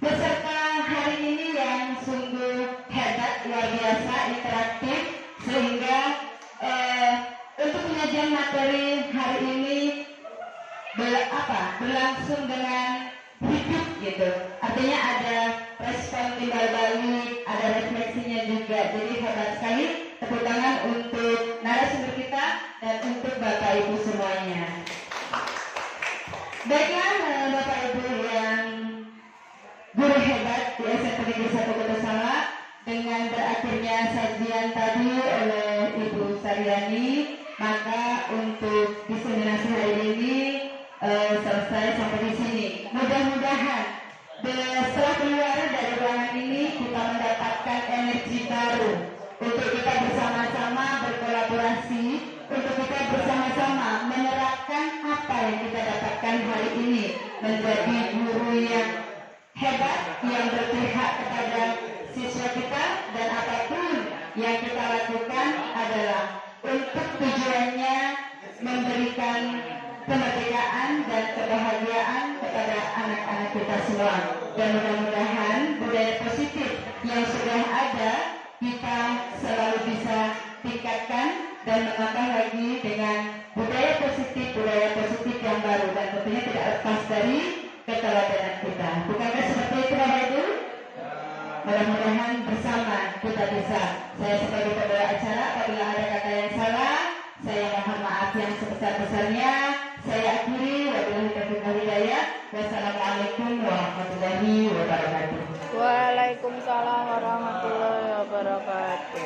peserta hari ini yang sungguh hebat, luar biasa, interaktif, sehingga untuk penyajian materi hari ini berlangsung dengan hidup gitu. Artinya ada respon timbal balik, ada refleksinya juga. Jadi hebat sekali. Tepuk tangan untuk narasumber kita dan untuk Bapak Ibu semuanya. Baiklah Bapak Ibu yang guru hebat di SMP Negeri 1 Kota Salak, dengan berakhirnya sajian tadi oleh Ibu Saryani, maka untuk diseminasi hari ini selesai sampai di sini. Mudah-mudahan setelah keluar dari ruangan ini kita mendapatkan energi baru, untuk kita bersama-sama berkolaborasi, untuk kita bersama-sama menerapkan apa yang kita dapatkan hari ini menjadi guru yang hebat, yang berpihak kepada siswa kita, dan apapun yang kita lakukan adalah untuk tujuannya memberikan kemerdekaan dan kebahagiaan kepada anak-anak kita semua. Dan mudah-mudahan budaya positif yang sudah ada kita selalu bisa tingkatkan dan menambah lagi dengan budaya positif yang baru, dan tentunya tidak lepas dari keteladanan kita. Bukankah seperti itu Bapak Ibu? Mudah-mudahan bersama kita bisa. Saya sebagai pembawa acara, apabila ada kata yang salah, saya mohon maaf yang sebesar-besarnya. Saya akhiri, wabillahi taufiq wal hidayah. Wassalamualaikum warahmatullahi wabarakatuh. Waalaikumsalam warahmatullahi wabarakatuh.